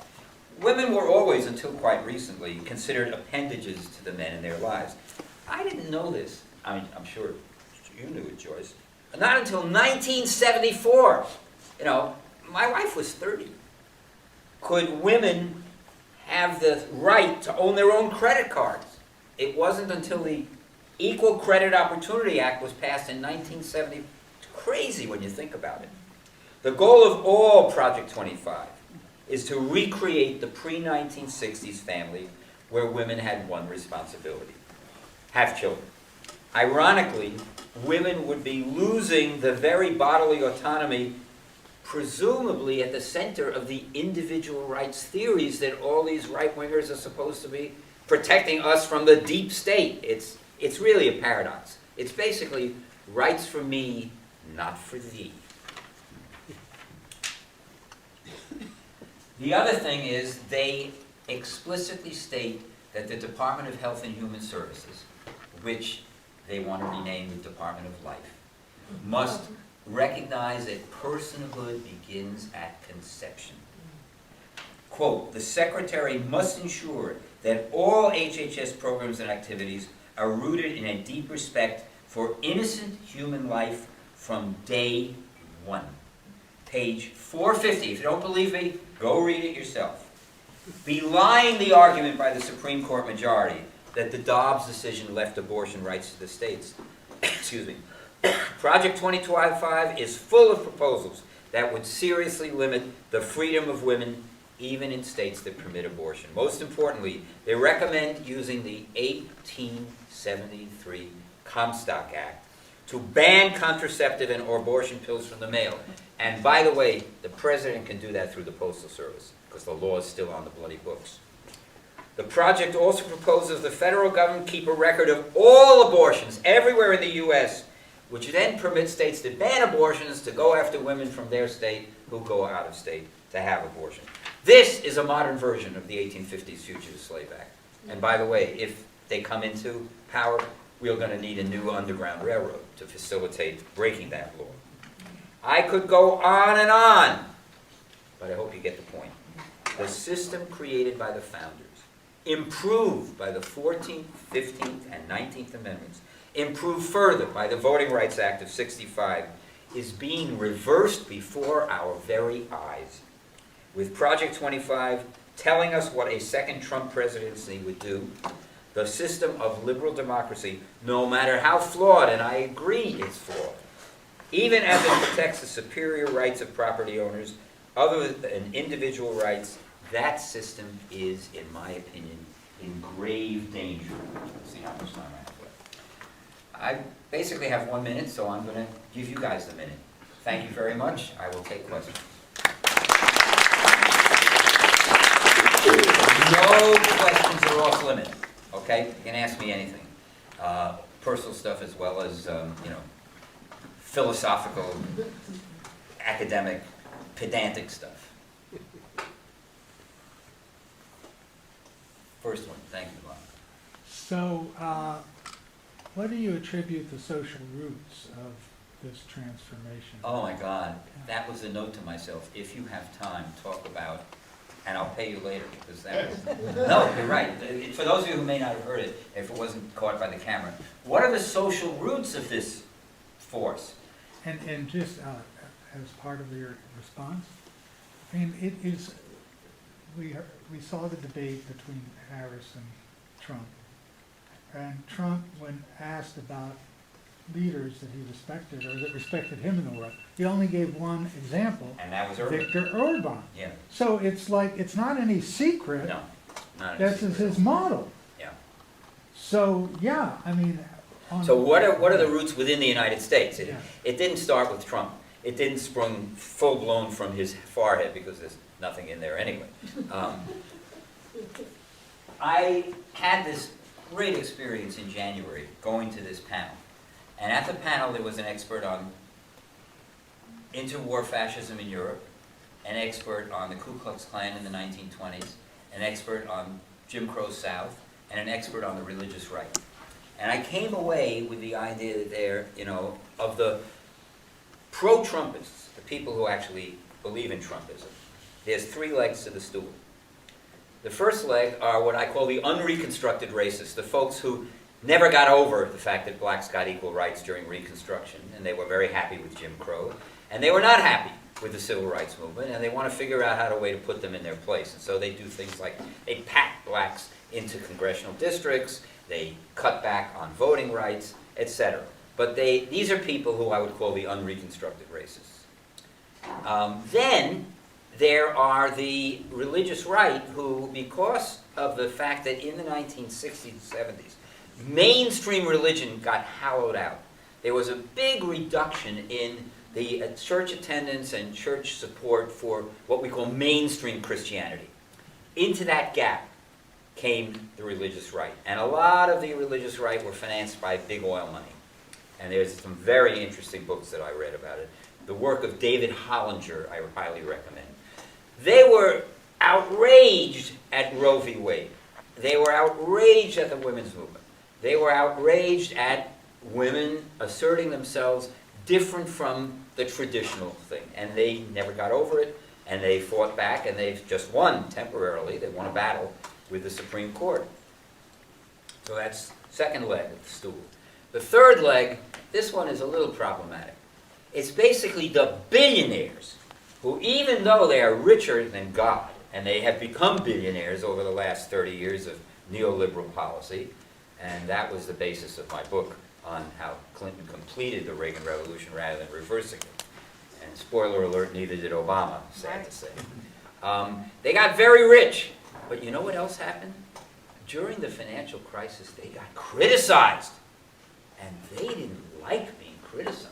Women were always, until quite recently, considered appendages to the men in their lives. I didn't know this. I mean, I'm sure you knew it, Joyce. Not until 1974. You know, my wife was 30. Could women have the right to own their own credit cards? It wasn't until the Equal Credit Opportunity Act was passed in 1970. It's crazy when you think about it. The goal of all Project 25 is to recreate the pre-1960s family where women had one responsibility: have children. Ironically, women would be losing the very bodily autonomy presumably at the center of the individual rights theories that all these right-wingers are supposed to be protecting us from the deep state. It's really a paradox. It's basically rights for me, not for thee. The other thing is they explicitly state that the Department of Health and Human Services, which they want to rename the Department of Life, must recognize that personhood begins at conception. Quote, the Secretary must ensure that all HHS programs and activities are rooted in a deep respect for innocent human life from day one. Page 450. If you don't believe me, go read it yourself. Belying the argument by the Supreme Court majority that the Dobbs decision left abortion rights to the states, excuse me, Project 2025 is full of proposals that would seriously limit the freedom of women even in states that permit abortion. Most importantly, they recommend using the 1873 Comstock Act to ban contraceptive and abortion pills from the mail. And by the way, the president can do that through the Postal Service because the law is still on the bloody books. The project also proposes the federal government keep a record of all abortions everywhere in the U.S. which then permits states to ban abortions to go after women from their state who go out of state to have abortion. This is a modern version of the 1850s Fugitive Slave Act. And by the way, if they come into power, we're going to need a new underground railroad to facilitate breaking that law. I could go on, but I hope you get the point. The system created by the founders, improved by the 14th, 15th, and 19th Amendments, improved further by the Voting Rights Act of '65, is being reversed before our very eyes. With Project 25 telling us what a second Trump presidency would do, the system of liberal democracy, no matter how flawed, and I agree it's flawed, even as it protects the superior rights of property owners, other than individual rights, that system is, in my opinion, in grave danger. Let's see how much time I have left. I basically have 1 minute, so I'm going to give you guys the minute. Thank you very much. I will take questions. No questions are off limits. Okay, you can ask me anything. Personal stuff as well as philosophical, academic, pedantic stuff. First one, thank you, Bob. So, what do you attribute the social roots of this transformation? Oh my God, that was a note to myself. If you have time, talk about, and I'll pay you later because that was, no, you're right. For those of you who may not have heard it, if it wasn't caught by the camera, what are the social roots of this force? And just as part of your response, I mean, it is, we saw the debate between Harris and Trump. And Trump, when asked about leaders that he respected or that respected him in the world, he only gave one example. And that was Urban. Viktor Orban. Yeah. So it's like, it's not any secret. No, not This is his model. Yeah. So, yeah, I mean. So what are the roots within the United States? Yeah. It didn't start with Trump. It didn't sprung full-blown from his forehead because there's nothing in there anyway. I had this great experience in January going to this panel. And at the panel there was an expert on interwar fascism in Europe, an expert on the Ku Klux Klan in the 1920s, an expert on Jim Crow South, and an expert on the religious right. And I came away with the idea that there, of the pro-Trumpists, the people who actually believe in Trumpism, there's three legs to the stool. The first leg are what I call the unreconstructed racists, the folks who never got over the fact that blacks got equal rights during Reconstruction, and they were very happy with Jim Crow, and they were not happy with the Civil Rights Movement, and they want to figure out how to way to put them in their place. And so they do things like they pack blacks into congressional districts, they cut back on voting rights, etc. But these are people who I would call the unreconstructed racists. Then there are the religious right who, because of the fact that in the 1960s and 70s, mainstream religion got hollowed out. There was a big reduction in the church attendance and church support for what we call mainstream Christianity. Into that gap came the religious right. And a lot of the religious right were financed by big oil money. And there's some very interesting books that I read about it. The work of David Hollinger, I highly recommend. They were outraged at Roe v. Wade. They were outraged at the women's movement. They were outraged at women asserting themselves different from the traditional thing. And they never got over it, and they fought back, and they've just won temporarily. They won a battle with the Supreme Court. So that's second leg of the stool. The third leg, this one is a little problematic. It's basically the billionaires who, even though they are richer than God, and they have become billionaires over the last 30 years of neoliberal policy, and that was the basis of my book on how Clinton completed the Reagan Revolution rather than reversing it. And spoiler alert, neither did Obama, sad to say. They got very rich, but you know what else happened? During the financial crisis, they got criticized. And they didn't like being criticized.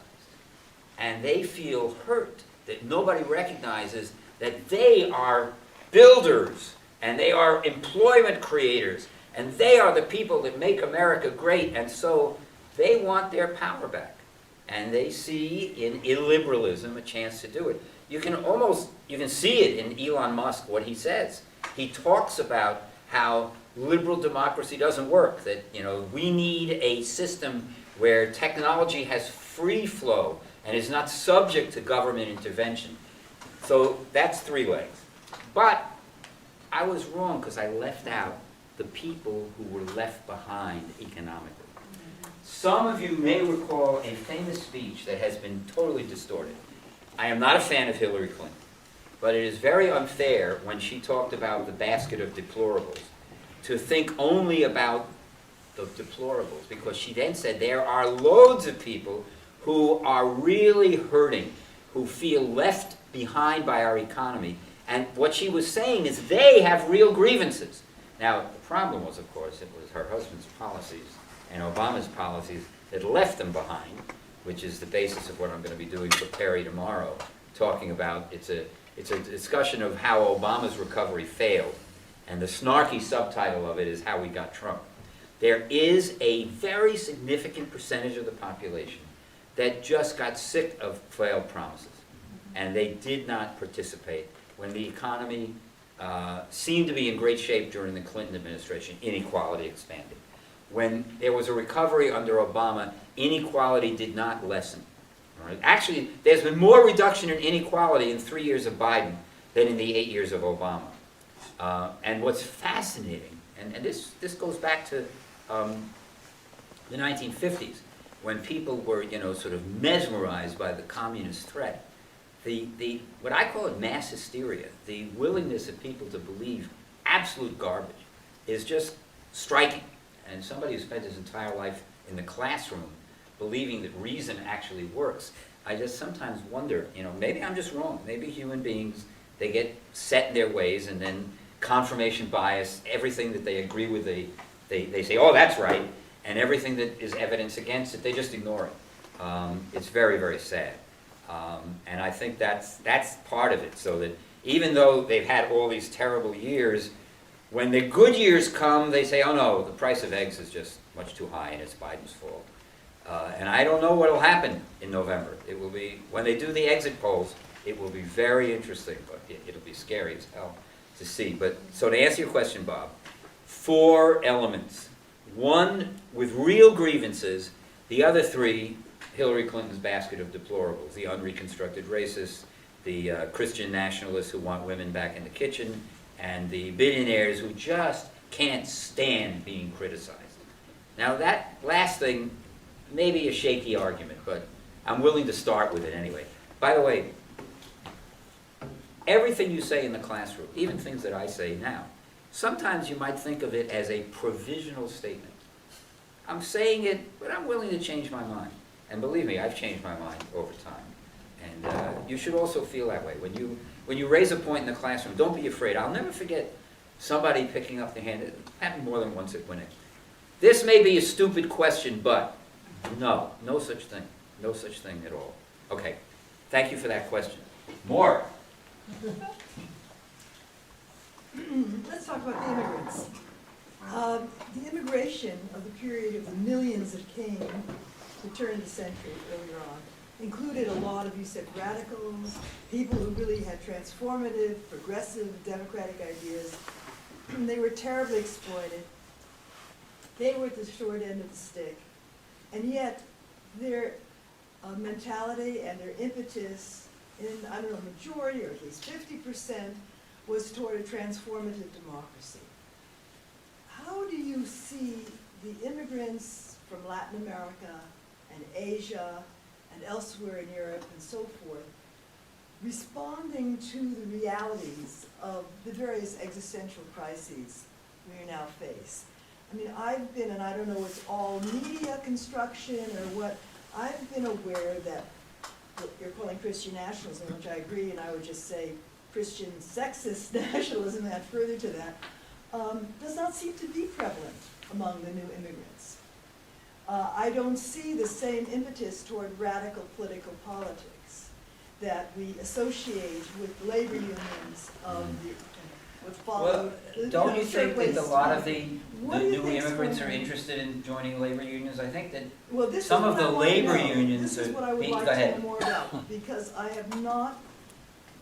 And they feel hurt that nobody recognizes that they are builders, and they are employment creators, and they are the people that make America great, and so they want their power back. And they see in illiberalism a chance to do it. You can see it in Elon Musk, what he says. He talks about how liberal democracy doesn't work, that we need a system where technology has free flow and is not subject to government intervention. So that's 3 legs. But I was wrong because I left out the people who were left behind economically. Some of you may recall a famous speech that has been totally distorted. I am not a fan of Hillary Clinton, but it is very unfair when she talked about the basket of deplorables to think only about the deplorables, because she then said there are loads of people who are really hurting, who feel left behind by our economy. And what she was saying is they have real grievances. Now, the problem was, of course, it was her husband's policies and Obama's policies that left them behind, which is the basis of what I'm going to be doing for Perry tomorrow, talking about, it's a discussion of how Obama's recovery failed, and the snarky subtitle of it is how we got Trump. There is a very significant percentage of the population that just got sick of failed promises, and they did not participate. When the economy seemed to be in great shape during the Clinton administration, inequality expanded. When there was a recovery under Obama, inequality did not lessen. Right? Actually, there's been more reduction in inequality in 3 years of Biden than in the 8 years of Obama. And what's fascinating, and this goes back to the 1950s, when people were sort of mesmerized by the communist threat. What I call it mass hysteria, the willingness of people to believe absolute garbage, is just striking. And somebody who spent his entire life in the classroom believing that reason actually works, I just sometimes wonder, maybe I'm just wrong. Maybe human beings, they get set in their ways, and then confirmation bias, everything that they agree with, they say, oh, that's right, and everything that is evidence against it, they just ignore it. It's very, very sad. And I think that's part of it, so that even though they've had all these terrible years, when the good years come, they say, oh no, the price of eggs is just much too high and it's Biden's fault. And I don't know what will happen in November. It will be, when they do the exit polls, it will be very interesting, but it'll be scary as hell to see. But so to answer your question, Bob, 4 elements. 1 with real grievances, the other 3, Hillary Clinton's basket of deplorables, the unreconstructed racists, the Christian nationalists who want women back in the kitchen, and the billionaires who just can't stand being criticized. Now that last thing may be a shaky argument, but I'm willing to start with it anyway. By the way, everything you say in the classroom, even things that I say now, sometimes you might think of it as a provisional statement. I'm saying it, but I'm willing to change my mind. And believe me, I've changed my mind over time. And you should also feel that way. When you raise a point in the classroom, don't be afraid. I'll never forget somebody picking up the hand. It happened more than once at Winnick. This may be a stupid question, but no such thing. No such thing at all. Okay, thank you for that question. More? Let's talk about the immigrants. The immigration of the period of the millions that came to turn the century earlier on included a lot of, you said, radicals, people who really had transformative, progressive, democratic ideas. They were terribly exploited. They were at the short end of the stick. And yet, their mentality and their impetus in, I don't know, majority, or at least 50%, was toward a transformative democracy. How do you see the immigrants from Latin America and Asia and elsewhere in Europe and so forth responding to the realities of the various existential crises we now face? I mean, I've been, and I don't know, it's all media construction or what, I've been aware that what you're calling Christian nationalism, which I agree, and I would just say Christian sexist nationalism, add further to that, does not seem to be prevalent among the new immigrants. I don't see the same impetus toward radical political politics that we associate with labor unions of the, what followed. Don't you think that a shirtwaist lot of time. the What do you new think's immigrants are going on? interested in joining labor unions? I think that Well, this some is of what the I want to labor know. unions This is are what I would being- like go to know ahead. more about, because I have not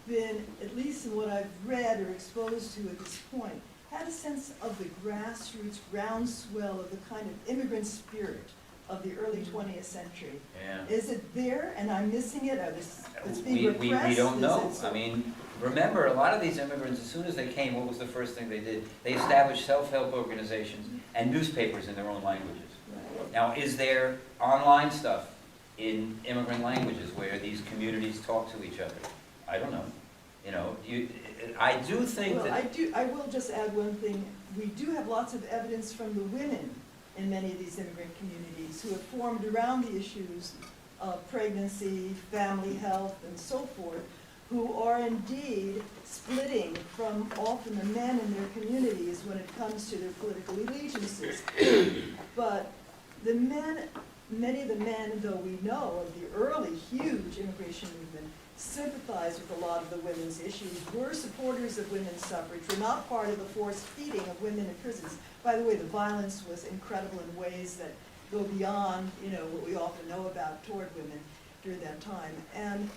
been, at least in what I've read or exposed to at this point, had a sense of the grassroots groundswell of the kind of immigrant spirit of the early 20th century. Yeah. Is it there and I'm missing it, or it's being We repressed? don't Is know. it so- I mean, remember, a lot of these immigrants, as soon as they came, what was the first thing they did? They established self-help organizations and newspapers in their own languages. Right. Now, is there online stuff in immigrant languages where these communities talk to each other? I don't know. You know, I do think Well, that, I will just add one thing. We do have lots of evidence from the women in many of these immigrant communities who have formed around the issues of pregnancy, family health, and so forth, who are indeed splitting from often the men in their communities when it comes to their political allegiances. But the men, many of the men, though we know of the early huge immigration movement, sympathized with a lot of the women's issues, were supporters of women's suffrage, were not part of the forced feeding of women in prisons. By the way, the violence was incredible in ways that go beyond, what we often know about toward women during that time. And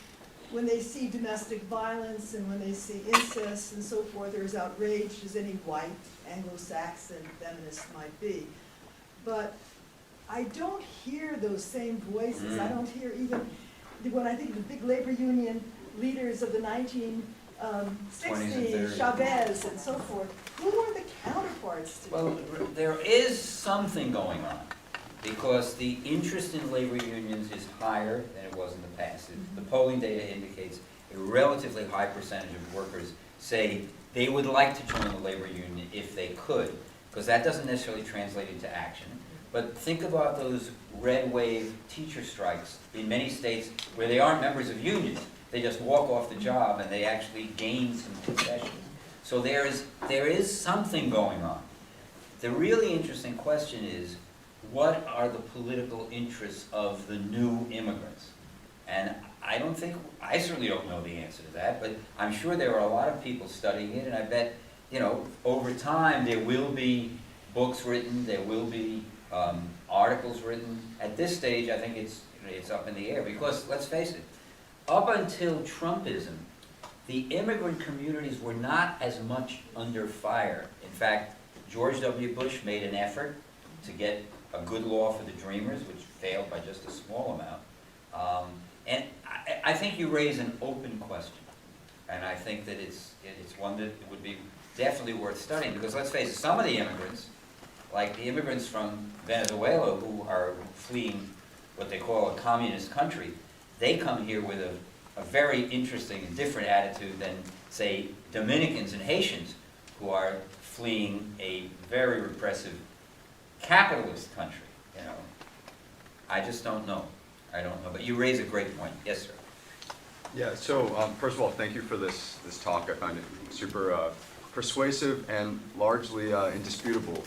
when they see domestic violence and when they see incest and so forth, they're as outraged as any white Anglo-Saxon feminist might be. But I don't hear those same voices. I don't hear even, when I think of the big labor union leaders of the 1960s, 20s and 30s. Chavez and so forth, who are the counterparts to well, there is something going on, because the interest in labor unions is higher than it was in the past. The polling data indicates a relatively high percentage of workers say they would like to join the labor union if they could, because that doesn't necessarily translate into action. But think about those red wave teacher strikes in many states where they aren't members of unions. They just walk off the job and they actually gain some concessions. So there is something going on. The really interesting question is, what are the political interests of the new immigrants? And I certainly don't know the answer to that, but I'm sure there are a lot of people studying it, and I bet, over time there will be books written, there will be articles written. At this stage, I think it's up in the air, because let's face it, up until Trumpism, the immigrant communities were not as much under fire. In fact, George W. Bush made an effort to get a good law for the Dreamers, which failed by just a small amount. And I think you raise an open question, and I think that it's one that would be definitely worth studying, because let's face it, some of the immigrants, like the immigrants from Venezuela who are fleeing what they call a communist country, they come here with a very interesting and different attitude than, say, Dominicans and Haitians who are fleeing a very repressive capitalist country, I just don't know. I don't know, but you raise a great point. Yes, sir. Yeah, so first of all, thank you for this talk. I found it super persuasive and largely indisputable.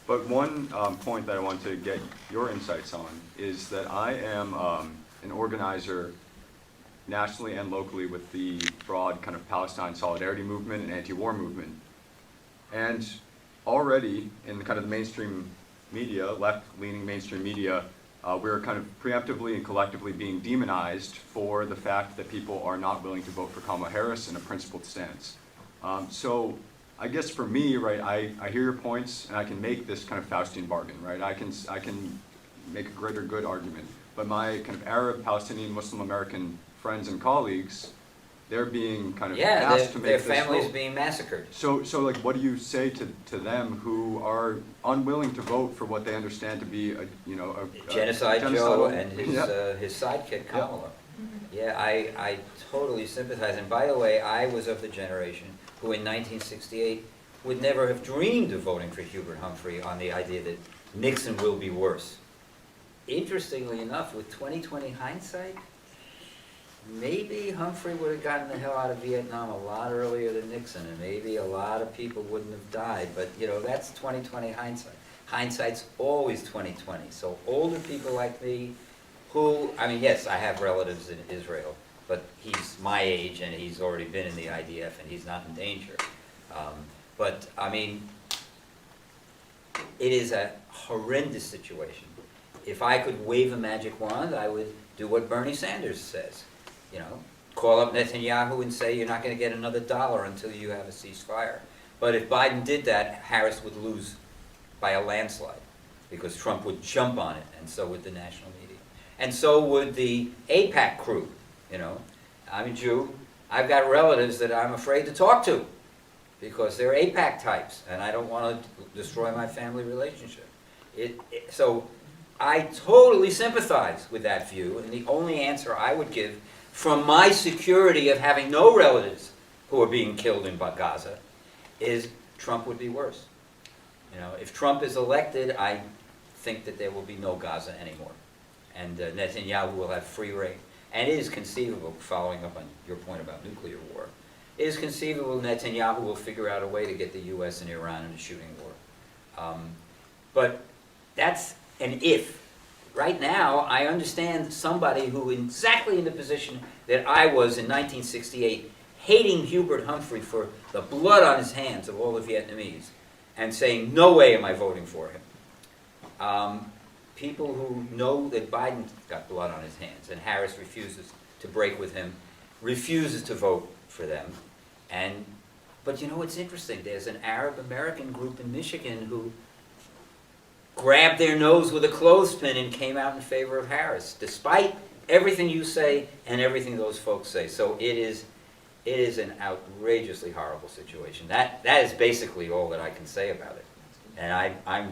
But one point that I want to get your insights on is that I am an organizer nationally and locally with the broad kind of Palestine solidarity movement and anti-war movement. And already in kind of the mainstream media, left-leaning mainstream media, we're kind of preemptively and collectively being demonized for the fact that people are not willing to vote for Kamala Harris in a principled stance. So I guess for me, right, I hear your points and I can make this kind of Faustian bargain, right? I can make a greater good argument. But my kind of Arab, Palestinian, Muslim American friends and colleagues, they're being kind of asked to make their this families vote. being massacred. So like, what do you say to them who are unwilling to vote for what they understand to be a Genocide Joe genocidal- and his sidekick Kamala. Yeah. Yeah, I totally sympathize. And by the way, I was of the generation who in 1968 would never have dreamed of voting for Hubert Humphrey on the idea that Nixon will be worse. Interestingly enough, with 20/20 hindsight, maybe Humphrey would have gotten the hell out of Vietnam a lot earlier than Nixon, and maybe a lot of people wouldn't have died. But that's 20/20 hindsight. Hindsight's always 20/20. So older people like me, who, yes, I have relatives in Israel, but he's my age and he's already been in the IDF and he's not in danger. But, I mean, it is a horrendous situation. If I could wave a magic wand, I would do what Bernie Sanders says. You know, call up Netanyahu and say you're not going to get another dollar until you have a ceasefire. But if Biden did that, Harris would lose by a landslide because Trump would jump on it, and so would the national media. And so would the AIPAC crew, you know. I'm a Jew. I've got relatives that I'm afraid to talk to because they're AIPAC types, and I don't want to destroy my family relationship. So I totally sympathize with that view, and the only answer I would give from my security of having no relatives who are being killed in Gaza is Trump would be worse. You know, if Trump is elected, I think that there will be no Gaza anymore, and Netanyahu will have free reign. And it is conceivable, following up on your point about nuclear war, it is conceivable Netanyahu will figure out a way to get the U.S. and Iran in a shooting war. But that's an if. Right now, I understand somebody who exactly in the position that I was in 1968, hating Hubert Humphrey for the blood on his hands of all the Vietnamese, and saying, no way am I voting for him. People who know that Biden got blood on his hands and Harris refuses to break with him, refuses to vote for them. But you know what's interesting? There's an Arab American group in Michigan who grabbed their nose with a clothespin and came out in favor of Harris, despite everything you say and everything those folks say. So it is an outrageously horrible situation. That is basically all that I can say about it. And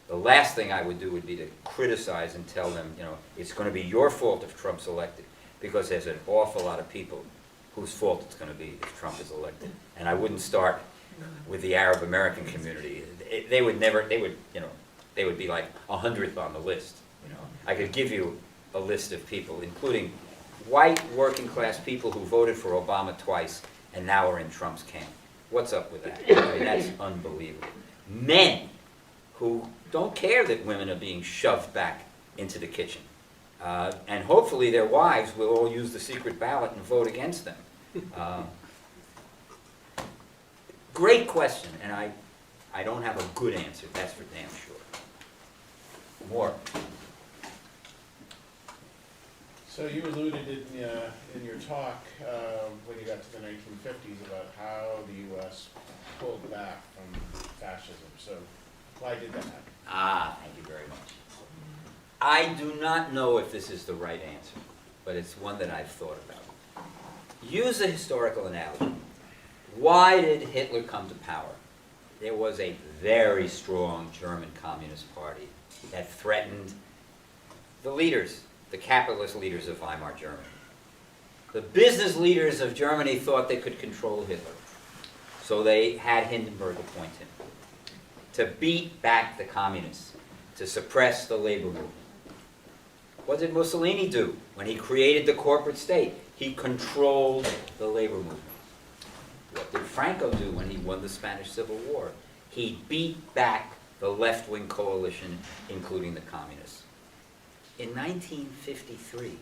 the last thing I would do would be to criticize and tell them, you know, it's going to be your fault if Trump's elected, because there's an awful lot of people whose fault it's going to be if Trump is elected. And I wouldn't start with the Arab American community. They would be like 100th on the list. You know, I could give you a list of people, including white working class people who voted for Obama twice and now are in Trump's camp. What's up with that? I mean, that's unbelievable. Men who don't care that women are being shoved back into the kitchen. And hopefully their wives will all use the secret ballot and vote against them. Great question, and I don't have a good answer, that's for damn sure. More. So you alluded in your talk when you got to the 1950s about how the U.S. pulled back from fascism. So why did that happen? Thank you very much. I do not know if this is the right answer, but it's one that I've thought about. Use a historical analogy. Why did Hitler come to power? There was a very strong German Communist Party that threatened the leaders, the capitalist leaders of Weimar Germany. The business leaders of Germany thought they could control Hitler, so they had Hindenburg appoint him to beat back the communists, to suppress the labor movement. What did Mussolini do when he created the corporate state? He controlled the labor movement. What did Franco do when he won the Spanish Civil War? He beat back the left-wing coalition, including the communists. In 1953,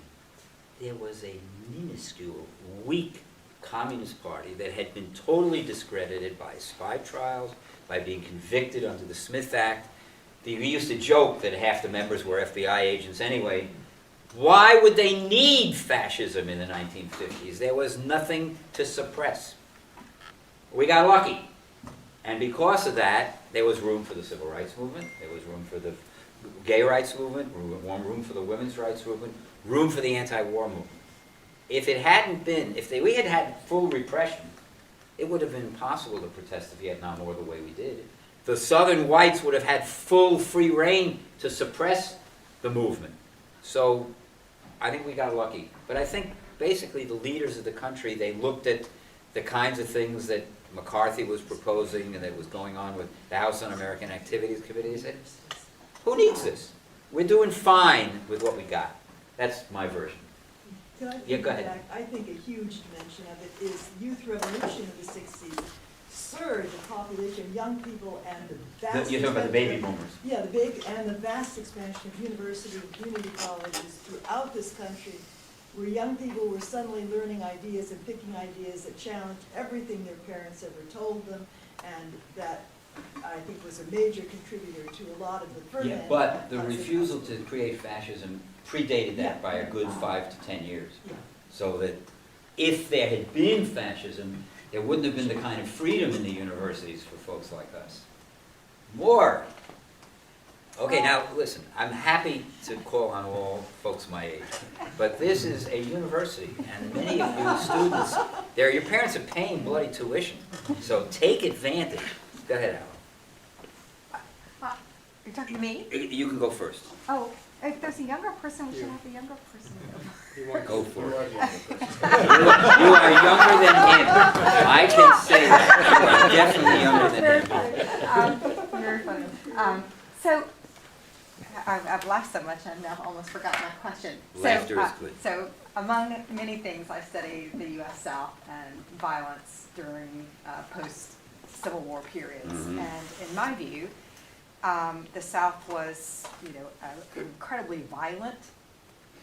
there was a minuscule, weak Communist Party that had been totally discredited by spy trials, by being convicted under the Smith Act. We used to joke that half the members were FBI agents anyway. Why would they need fascism in the 1950s? There was nothing to suppress. We got lucky. And because of that, there was room for the civil rights movement, there was room for the gay rights movement, room for the women's rights movement, room for the anti-war movement. If it hadn't been, we had had full repression, it would have been impossible to protest the Vietnam War the way we did. The Southern whites would have had full free reign to suppress the movement. So I think we got lucky. But I think basically the leaders of the country, they looked at the kinds of things that McCarthy was proposing and that was going on with the House Un-American Activities Committee. They said, who needs this? We're doing fine with what we got. That's my version. Can I Yeah, go ahead. feedback? I think a huge dimension of it is the youth revolution of the 60s surge of population, young people, and the vast You're talking about the baby expansion- boomers. Yeah, the vast expansion of university and community colleges throughout this country where young people were suddenly learning ideas and picking ideas that challenged everything their parents ever told them, and that, I think, was a major contributor to a lot of the further. Yeah, but the refusal to create fascism predated that Yeah. by a good 5 to 10 years. Yeah. So that if there had been fascism, there wouldn't have been the kind of freedom in the universities for folks like us. More. Okay, now listen, I'm happy to call on all folks my age, but this is a university, and many of you students, your parents are paying bloody tuition, so take advantage. Go ahead, You're talking to me? Alan. You can go first. Oh, if there's a younger person, we should have a younger person. Go for You it. are the younger person. You are younger than him. I can say that. You are definitely younger than him. Very funny. So, I've laughed so much I've now almost forgotten my question. Laughter is good. So, among many things, I studied the U.S. South and violence during post-Civil War periods. Mhm. And in my view, the South was, incredibly violent,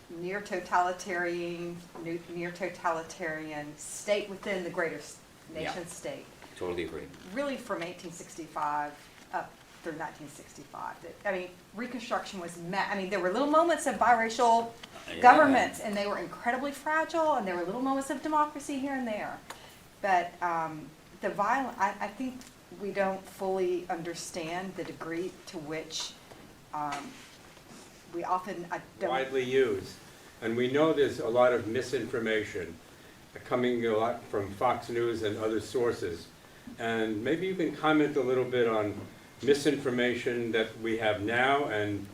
near totalitarian state within the greater nation state. Totally agree. Really from 1865 up through 1965. Reconstruction was there were little moments of biracial Yeah. governments, and they were incredibly fragile, and there were little moments of democracy here and there. But the violence, I think we don't fully understand the degree to which we often don't. Widely used. And we know there's a lot of misinformation coming a lot from Fox News and other sources. And maybe you can comment a little bit on misinformation that we have now and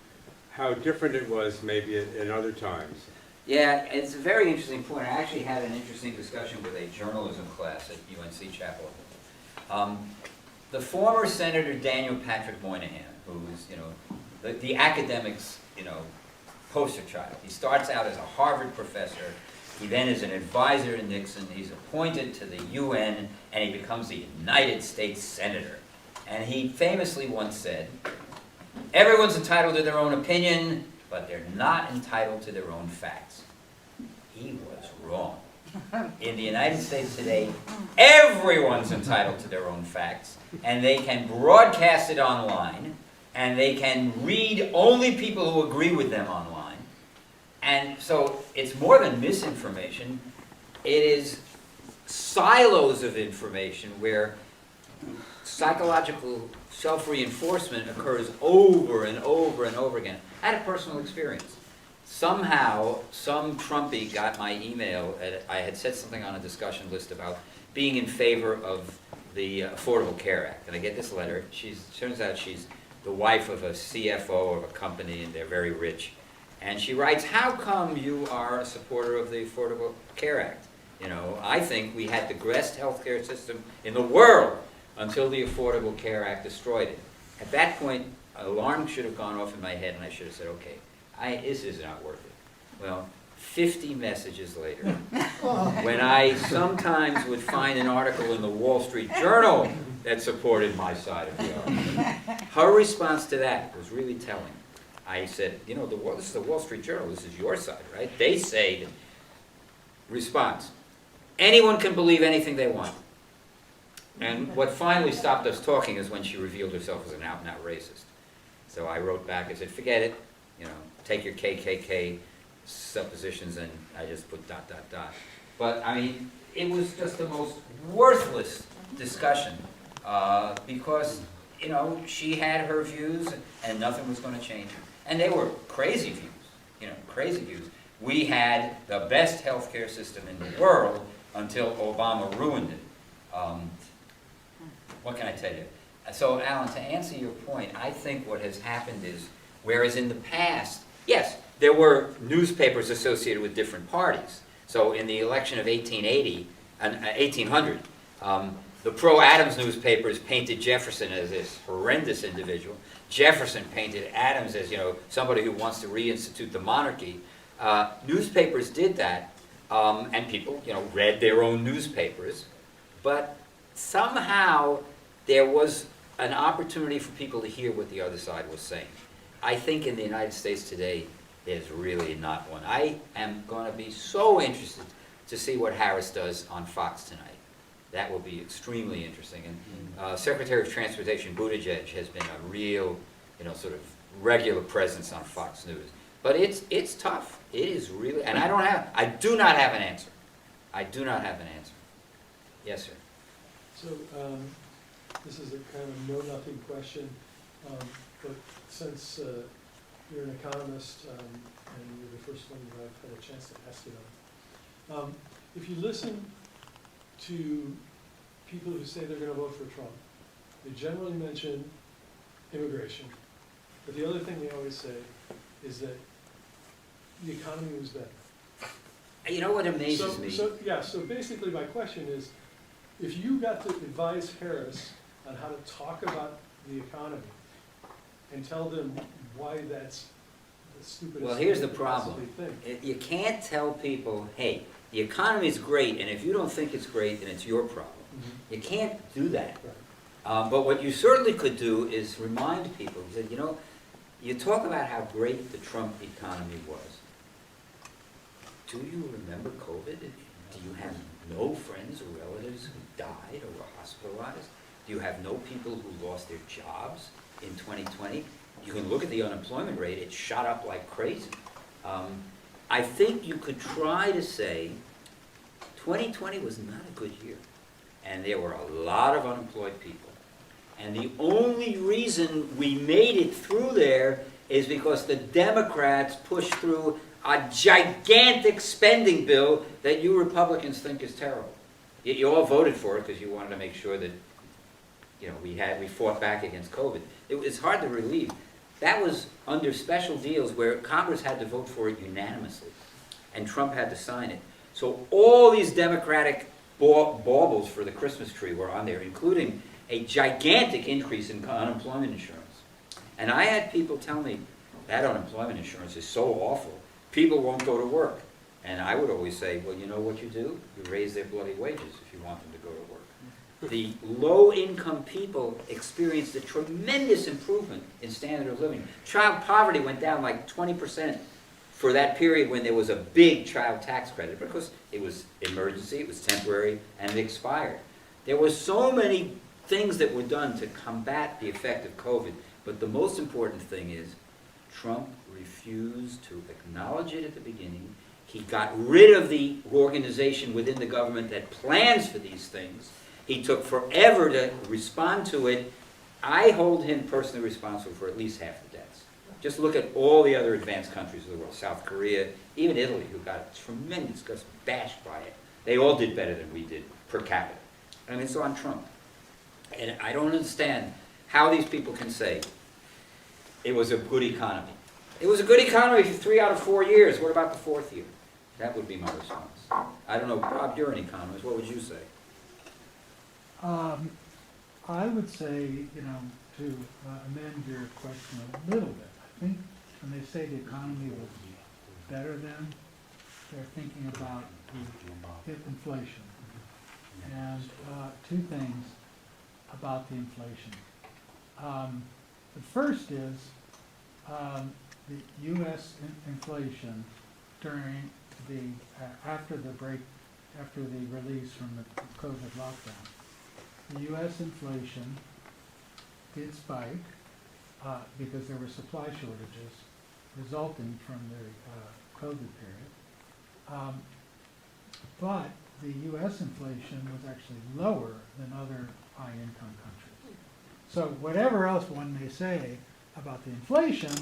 how different it was maybe in other times. Yeah, it's a very interesting point. I actually had an interesting discussion with a journalism class at UNC Chapel Hill. The former Senator Daniel Patrick Moynihan, who's, the academics, poster child. He starts out as a Harvard professor. He then is an advisor to Nixon. He's appointed to the UN, and he becomes the United States Senator. And he famously once said, "Everyone's entitled to their own opinion, but they're not entitled to their own facts." He was wrong. In the United States today, everyone's entitled to their own facts, and they can broadcast it online, and they can read only people who agree with them online. And so it's more than misinformation. It is silos of information where psychological self-reinforcement occurs over and over and over again. I had a personal experience. Somehow, some Trumpy got my email. I had said something on a discussion list about being in favor of the Affordable Care Act. And I get this letter. Turns out she's the wife of a CFO of a company, and they're very rich. And she writes, "How come you are a supporter of the Affordable Care Act? I think we had the best health care system in the world until the Affordable Care Act destroyed it." At that point, an alarm should have gone off in my head, and I should have said, okay, this is not worth it. Well, 50 messages later, when I sometimes would find an article in the Wall Street Journal that supported my side of the argument, her response to that was really telling. I said, this is the Wall Street Journal, this is your side, right? They say, response, "Anyone can believe anything they want." And what finally stopped us talking is when she revealed herself as an out-and-out racist. So I wrote back, I said, "Forget it, take your KKK suppositions," and I just put ... But it was just the most worthless discussion because, she had her views and nothing was going to change them. And they were crazy views, crazy views. We had the best healthcare system in the world until Obama ruined it. What can I tell you? So, Alan, to answer your point, I think what has happened is, whereas in the past, yes, there were newspapers associated with different parties. So in the election of 1800, the pro-Adams newspapers painted Jefferson as this horrendous individual. Jefferson painted Adams as, somebody who wants to reinstitute the monarchy. Newspapers did that, and people, read their own newspapers. But somehow there was an opportunity for people to hear what the other side was saying. I think in the United States today, there's really not one. I am going to be so interested to see what Harris does on Fox tonight. That will be extremely interesting. And Secretary of Transportation Buttigieg has been a real, sort of regular presence on Fox News. But it's tough. It is really, and I do not have an answer. I do not have an answer. Yes, sir. So, this is a kind of know-nothing question, but since you're an economist, and you're the first one that I've had a chance to ask it on, if you listen to people who say they're going to vote for Trump, they generally mention immigration, but the other thing they always say is that the economy was better. You know what amazes me? So basically my question is, if you got to advise Harris on how to talk about the economy and tell them why that's the stupidest Well, here's the thing you could problem. possibly think. You can't tell people, hey, the economy is great, and if you don't think it's great, then it's your problem. Mhm. You can't do that. Right. But what you certainly could do is remind people that, you talk about how great the Trump economy was. Do you remember COVID? Do you have no friends or relatives who died or were hospitalized? Do you have no people who lost their jobs in 2020? You can look at the unemployment rate, it shot up like crazy. I think you could try to say 2020 was not a good year, and there were a lot of unemployed people. And the only reason we made it through there is because the Democrats pushed through a gigantic spending bill that you Republicans think is terrible. You all voted for it because you wanted to make sure that, we fought back against COVID. It's hard to believe. That was under special deals where Congress had to vote for it unanimously, and Trump had to sign it. So all these Democratic baubles for the Christmas tree were on there, including a gigantic increase in unemployment insurance. And I had people tell me, that unemployment insurance is so awful, people won't go to work. And I would always say, well, you know what you do? You raise their bloody wages if you want them to go to work. The low-income people experienced a tremendous improvement in standard of living. Child poverty went down like 20% for that period when there was a big child tax credit, because it was emergency, it was temporary, and it expired. There were so many things that were done to combat the effect of COVID, but the most important thing is Trump refused to acknowledge it at the beginning. He got rid of the organization within the government that plans for these things. He took forever to respond to it. I hold him personally responsible for at least half the deaths. Just look at all the other advanced countries of the world, South Korea, even Italy, who got bashed by it. They all did better than we did per capita. And it's on Trump. And I don't understand how these people can say it was a good economy. It was a good economy for 3 out of 4 years. What about the 4th year? That would be my response. I don't know, Bob, you're an economist. What would you say? I would say, to amend your question a little bit, I think when they say the economy was better then, they're thinking about the inflation. And two things about the inflation. The first is the U.S. inflation during after the release from the COVID lockdown. The U.S. inflation did spike because there were supply shortages resulting from the COVID period. But the U.S. inflation was actually lower than other high-income countries. So whatever else one may say about the inflation,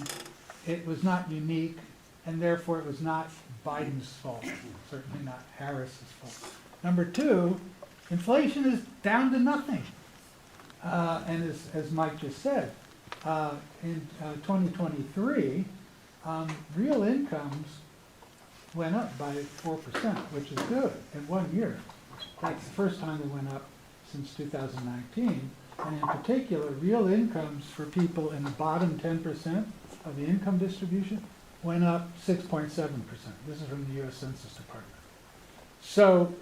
it was not unique, and therefore it was not Biden's fault, certainly not Harris's fault. Number two, inflation is down to nothing. And as Mike just said, in 2023, real incomes went up by 4%, which is good in 1 year. That's the first time they went up since 2019. And in particular, real incomes for people in the bottom 10% of the income distribution went up 6.7%. This is from the U.S. Census Department. So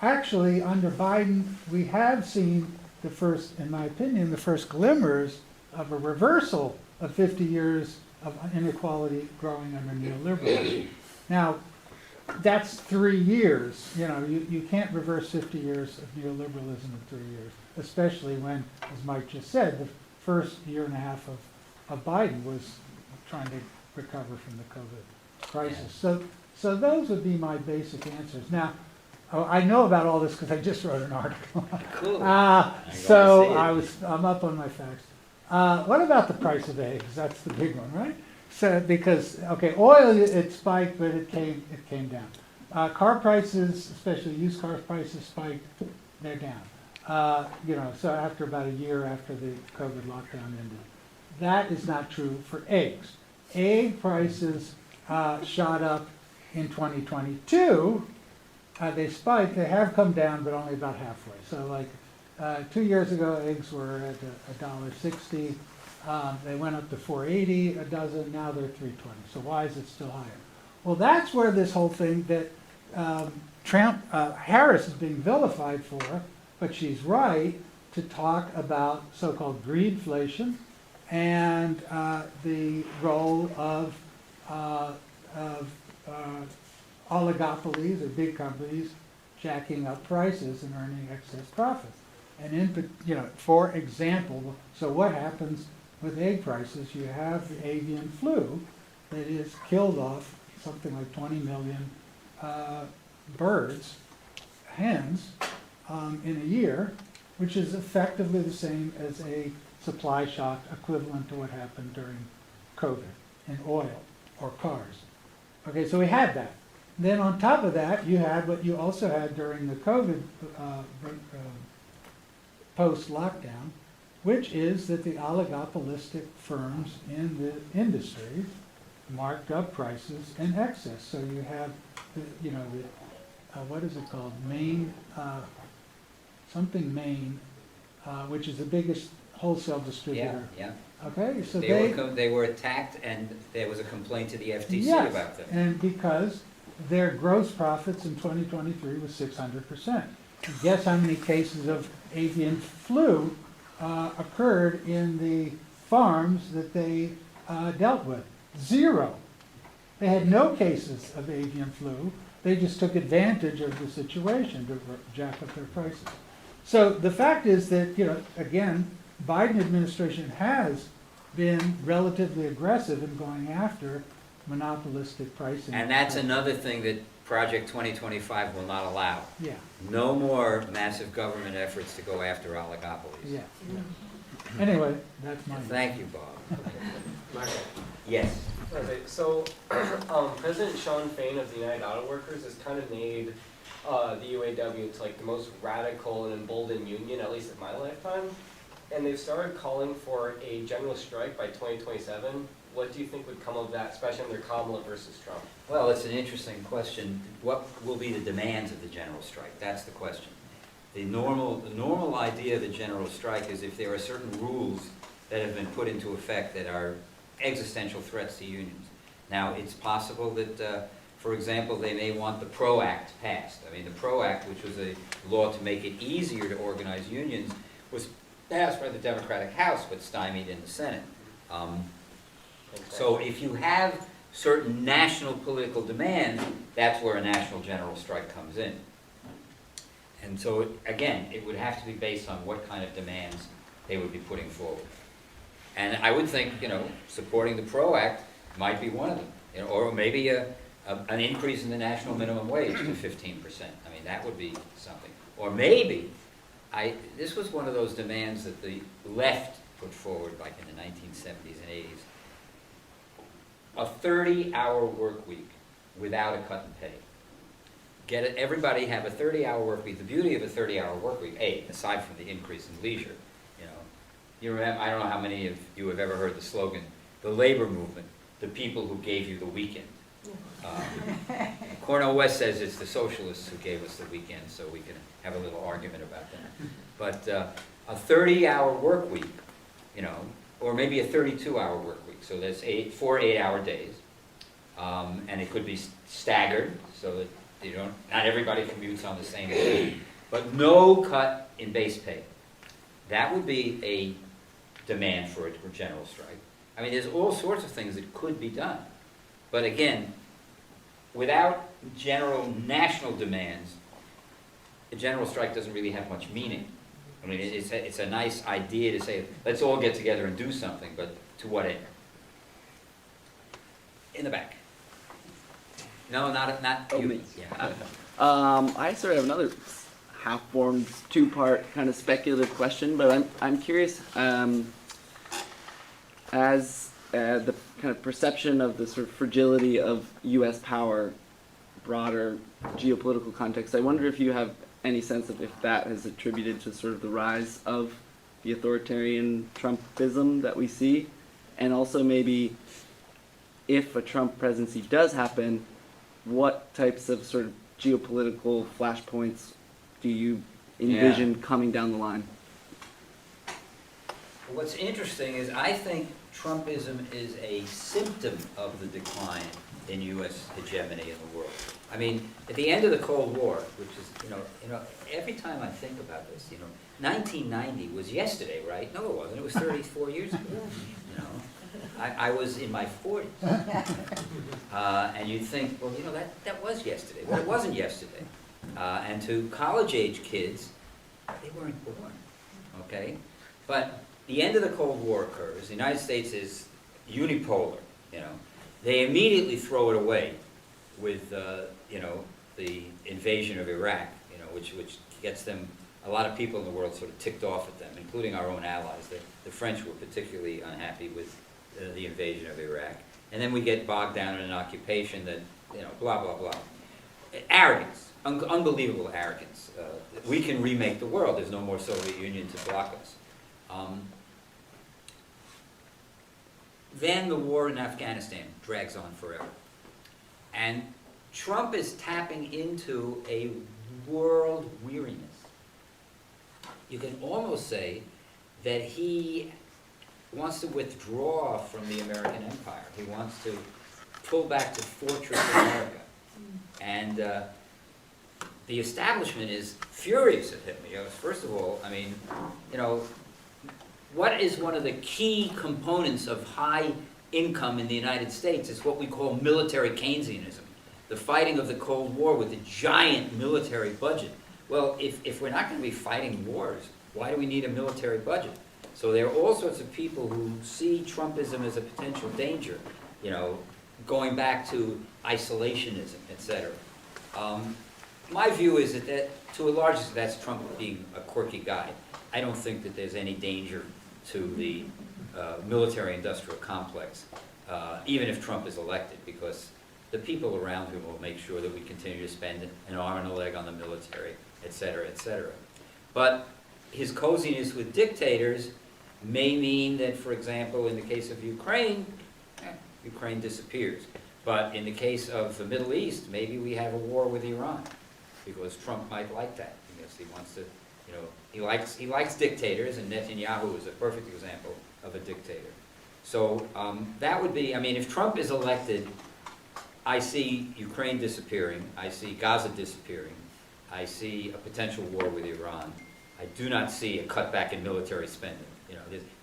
actually, under Biden, we have seen the first, in my opinion, the first glimmers of a reversal of 50 years of inequality growing under neoliberalism. Now, that's 3 years. You know, you can't reverse 50 years of neoliberalism in 3 years, especially when, as Mike just said, the first year and a half of Biden was trying to recover from the COVID crisis. So those would be my basic answers. Now, I know about all this because I just wrote an article. Cool. So I'm up on my facts. What about the price of eggs? That's the big one, right? So because oil it spiked, but it came down. Car prices, especially used car prices, spiked. They're down. So after about a year after the COVID lockdown ended, that is not true for eggs. Egg prices shot up in 2022. They spiked. They have come down, but only about halfway. So like 2 years ago, eggs were at $1.60. They went up to $4.80 a dozen. Now they're $3.20. So why is it still higher? Well, that's where this whole thing that Harris is being vilified for, but she's right to talk about so-called greedflation and the role of oligopolies or big companies jacking up prices and earning excess profits. And for example, so what happens with egg prices? You have the avian flu that has killed off something like 20 million birds, hens, in a year, which is effectively the same as a supply shock equivalent to what happened during COVID in oil or cars. Okay, so we had that. Then on top of that, you had what you also had during the COVID post-lockdown, which is that the oligopolistic firms in the industry marked up prices in excess. So you have, what is it called? Maine, which is the biggest wholesale distributor. Yeah. Okay, so they were attacked, and there was a complaint to the FTC about them. And because their gross profits in 2023 was 600%. Guess how many cases of avian flu occurred in the farms that they dealt with? 0. They had no cases of avian flu. They just took advantage of the situation to jack up their prices. So the fact is that, again, Biden administration has been relatively aggressive in going after monopolistic pricing. And that's another thing that Project 2025 will not allow. Yeah. No more massive government efforts to go after oligopolies. Yeah. Anyway, that's mine. Thank you, Bob. Michael. Yes. Okay, so President Sean Fain of the United Auto Workers has kind of made the UAW to like the most radical and emboldened union, at least in my lifetime. And they've started calling for a general strike by 2027. What do you think would come of that, especially under Kamala versus Trump? Well, it's an interesting question. What will be the demands of the general strike? That's the question. The normal idea of the general strike is if there are certain rules that have been put into effect that are existential threats to unions. Now, it's possible that, for example, they may want the PRO Act passed. I mean, the PRO Act, which was a law to make it easier to organize unions, was passed by the Democratic House but stymied in the Senate. So if you have certain national political demands, that's where a national general strike comes in. And so, again, it would have to be based on what kind of demands they would be putting forward. And I would think, supporting the PRO Act might be one of them, or maybe an increase in the national minimum wage to 15%. I mean, that would be something. Or maybe, this was one of those demands that the left put forward like in the 1970s and 80s. A 30-hour work week without a cut in pay. Everybody have a 30-hour work week. The beauty of a 30-hour work week, aside from the increase in leisure, you remember, I don't know how many of you have ever heard the slogan, the labor movement, the people who gave you the weekend. Cornel West says it's the socialists who gave us the weekend, so we can have a little argument about that. But a 30-hour work week, or maybe a 32-hour work week. So there's 4 8-hour days, and it could be staggered so that not everybody commutes on the same day, but no cut in base pay. That would be a demand for a general strike. I mean, there's all sorts of things that could be done. But again, without general national demands, a general strike doesn't really have much meaning. I mean, it's a nice idea to say, let's all get together and do something, but to what end? In the back. No, not you. me. Yeah. I sort of have another half-formed, two-part kind of speculative question, but I'm curious, as the kind of perception of the sort of fragility of U.S. power, broader geopolitical context, I wonder if you have any sense of if that has attributed to sort of the rise of the authoritarian Trumpism that we see, and also maybe if a Trump presidency does happen, what types of sort of geopolitical flashpoints do you envision coming down the line? What's interesting is I think Trumpism is a symptom of the decline in U.S. hegemony in the world. I mean, at the end of the Cold War, which is, you know, every time I think about this, 1990 was yesterday, right? No, it wasn't. It was 34 years ago. I was in my 40s. And you'd think, well, that was yesterday. Well, it wasn't yesterday. And to college-age kids, they weren't born, okay? But the end of the Cold War occurs. The United States is unipolar, They immediately throw it away with, the invasion of Iraq, which gets them, a lot of people in the world sort of ticked off at them, including our own allies. The French were particularly unhappy with the invasion of Iraq. And then we get bogged down in an occupation that, blah, blah, blah. Arrogance, unbelievable arrogance. We can remake the world. There's no more Soviet Union to block us. Then the war in Afghanistan drags on forever. And Trump is tapping into a world weariness. You can almost say that he wants to withdraw from the American empire. He wants to pull back to Fortress America. And the establishment is furious at him. First of all, what is one of the key components of high income in the United States? It's what we call military Keynesianism, the fighting of the Cold War with a giant military budget. Well, if we're not going to be fighting wars, why do we need a military budget? So there are all sorts of people who see Trumpism as a potential danger, going back to isolationism, etc. My view is that to a large extent, that's Trump being a quirky guy. I don't think that there's any danger to the military-industrial complex, even if Trump is elected, because the people around him will make sure that we continue to spend an arm and a leg on the military, et cetera, et cetera. But his coziness with dictators may mean that, for example, in the case of Ukraine, Ukraine disappears. But in the case of the Middle East, maybe we have a war with Iran, because Trump might like that. Because he wants to, he likes dictators, and Netanyahu is a perfect example of a dictator. So that would be, if Trump is elected, I see Ukraine disappearing, I see Gaza disappearing, I see a potential war with Iran. I do not see a cutback in military spending.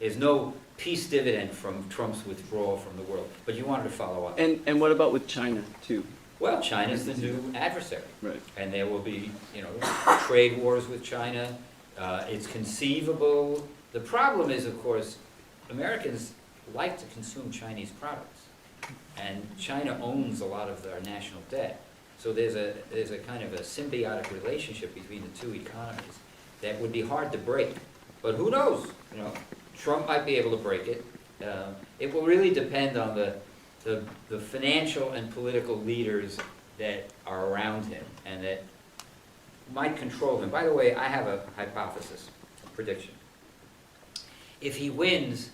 There's no peace dividend from Trump's withdrawal from the world. But you wanted to follow up. And what about with China, too? Well, China's the new adversary. Right. And there will be, trade wars with China. It's conceivable. The problem is, of course, Americans like to consume Chinese products. And China owns a lot of our national debt. So there's a kind of a symbiotic relationship between the two economies that would be hard to break. But who knows? Trump might be able to break it. It will really depend on the financial and political leaders that are around him and that might control him. By the way, I have a hypothesis, a prediction. If he wins,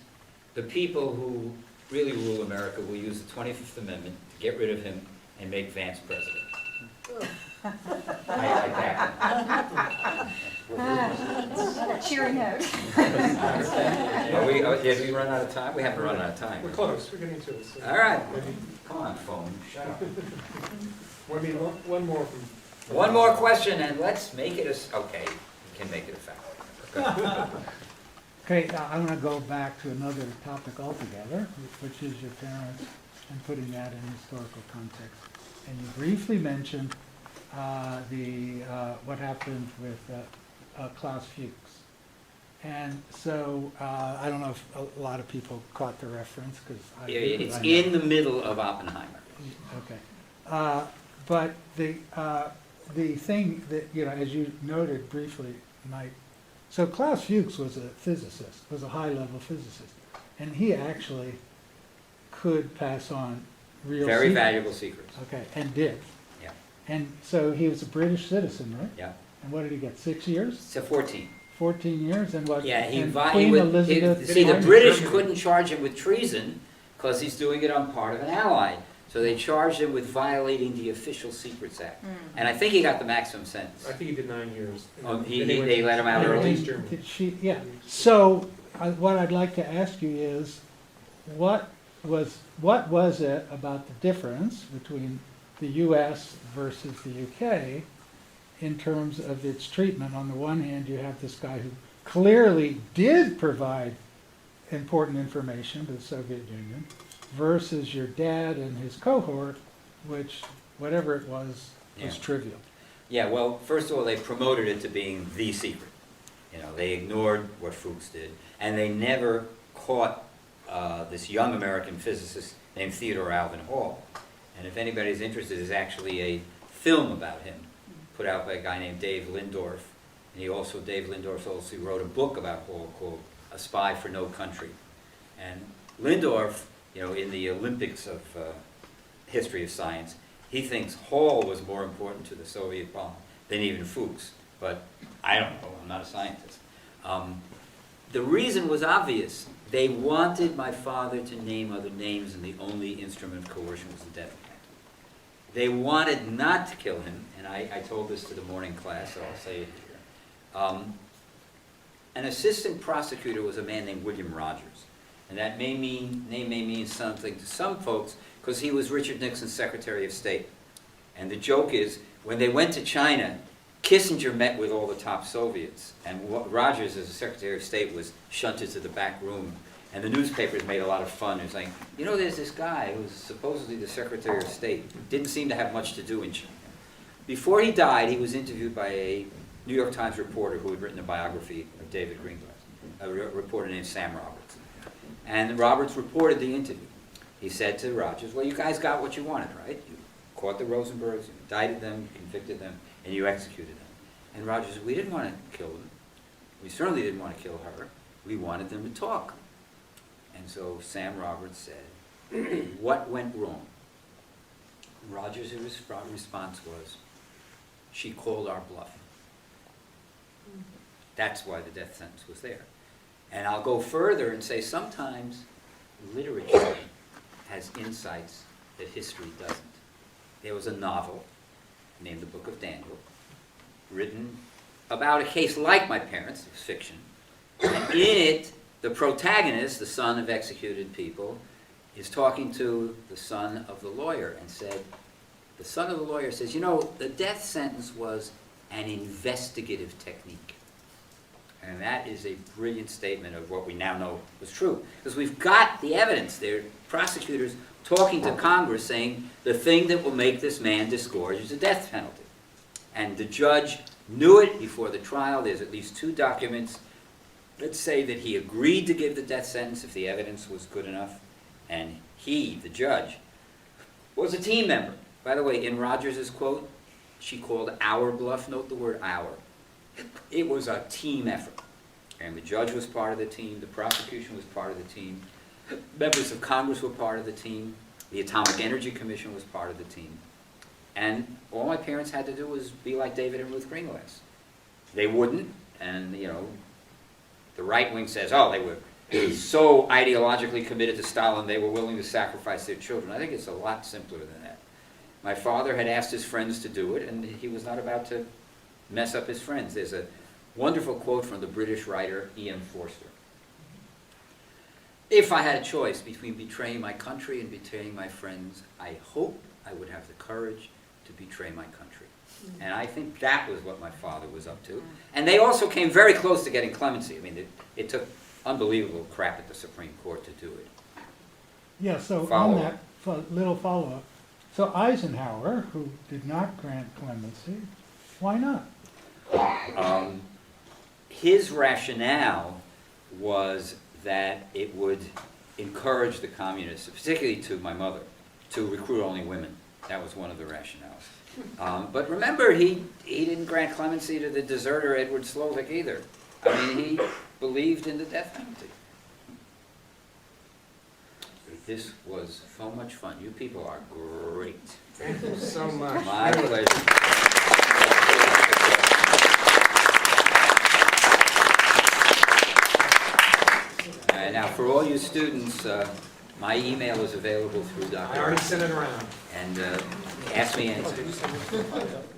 the people who really rule America will use the 25th Amendment to get rid of him and make Vance president. I back him. Cheery note. Did we run out of time? We haven't run out of time. We're close, we're getting to it. So All right. maybe- Come on, phone, shut up. one more from. One more question, and let's make it okay, we can make it a fact. Okay, I want to go back to another topic altogether, which is your parents and putting that in historical context. And you briefly mentioned what happened with Klaus Fuchs. And so I don't know if a lot of people caught the reference because It's in the middle of Oppenheimer. Okay, but the thing that as you noted briefly, Mike. So Klaus Fuchs was a physicist, was a high-level physicist, and he actually could pass on real Very secrets. valuable secrets. Okay, and did. Yeah, And so he was a British citizen, right? yeah. And what did he get? 6 years? So 14. 14 years, and what? Yeah, and Queen Elizabeth. see, the Queen- British couldn't charge him with treason because he's doing it on part of an ally. So they charged him with violating the Official Secrets Act. And I think he got the maximum sentence. I think he did 9 years. Oh, And he- then they went let him out to early? East Germany. Did she? Yeah. So what I'd like to ask you is, what was it about the difference between the U.S. versus the U.K. in terms of its treatment? On the one hand, you have this guy who clearly did provide important information to the Soviet Union, versus your dad and his cohort, which, whatever it was Yeah. trivial. Yeah, well, first of all, they promoted it to being the secret. They ignored what Fuchs did, and they never caught this young American physicist named Theodore Alvin Hall. And if anybody's interested, there's actually a film about him put out by a guy named Dave Lindorf. And Dave Lindorf also wrote a book about Hall called A Spy for No Country. And Lindorf, in the Olympics of history of science, he thinks Hall was more important to the Soviet bomb than even Fuchs. But I don't know, I'm not a scientist. The reason was obvious. They wanted my father to name other names, and the only instrument of coercion was the death penalty. They wanted not to kill him, and I told this to the morning class, so I'll say it here. An assistant prosecutor was a man named William Rogers. And that name may mean something to some folks because he was Richard Nixon's Secretary of State. And the joke is, when they went to China, Kissinger met with all the top Soviets. And Rogers, as the Secretary of State, was shunted to the back room. And the newspapers made a lot of fun. It was like, there's this guy who's supposedly the Secretary of State. Didn't seem to have much to do in China. Before he died, he was interviewed by a New York Times reporter who had written a biography of David Greenglass, a reporter named Sam Roberts. And Roberts reported the interview. He said to Rogers, well, you guys got what you wanted, right? You caught the Rosenbergs, you indicted them, you convicted them, and you executed them. And Rogers said, we didn't want to kill them. We certainly didn't want to kill her. We wanted them to talk. And so Sam Roberts said, what went wrong? Rogers' response was, she called our bluff. That's why the death sentence was there. And I'll go further and say sometimes literature has insights that history doesn't. There was a novel named The Book of Daniel, written about a case like my parents', it was fiction. And in it, the protagonist, the son of executed people, is talking to the son of the lawyer and said, the son of the lawyer says, the death sentence was an investigative technique. And that is a brilliant statement of what we now know was true. Because we've got the evidence. There are prosecutors talking to Congress saying the thing that will make this man disgorge is the death penalty. And the judge knew it before the trial. There's at least 2 documents that say that he agreed to give the death sentence if the evidence was good enough. And he, the judge, was a team member. By the way, in Rogers' quote, she called our bluff. Note the word our. It was a team effort. And the judge was part of the team, the prosecution was part of the team, members of Congress were part of the team, the Atomic Energy Commission was part of the team. And all my parents had to do was be like David and Ruth Greenglass. They wouldn't, and the right wing says, oh, they were so ideologically committed to Stalin they were willing to sacrifice their children. I think it's a lot simpler than that. My father had asked his friends to do it, and he was not about to mess up his friends. There's a wonderful quote from the British writer E.M. Forster. If I had a choice between betraying my country and betraying my friends, I hope I would have the courage to betray my country. And I think that was what my father was up to. And they also came very close to getting clemency. I mean, it took unbelievable crap at the Supreme Court to do it. Yeah, so on Follow-up. that, little follow-up. So Eisenhower, who did not grant clemency, why not? His rationale was that it would encourage the communists, particularly to my mother, to recruit only women. That was one of the rationales. But remember, he didn't grant clemency to the deserter Edward Slovik either. I mean, he believed in the death penalty. This was so much fun. You people are great. Thank you so much. My pleasure. Now, for all you students, my email is available through Dr. I already sent it around. And ask me anything.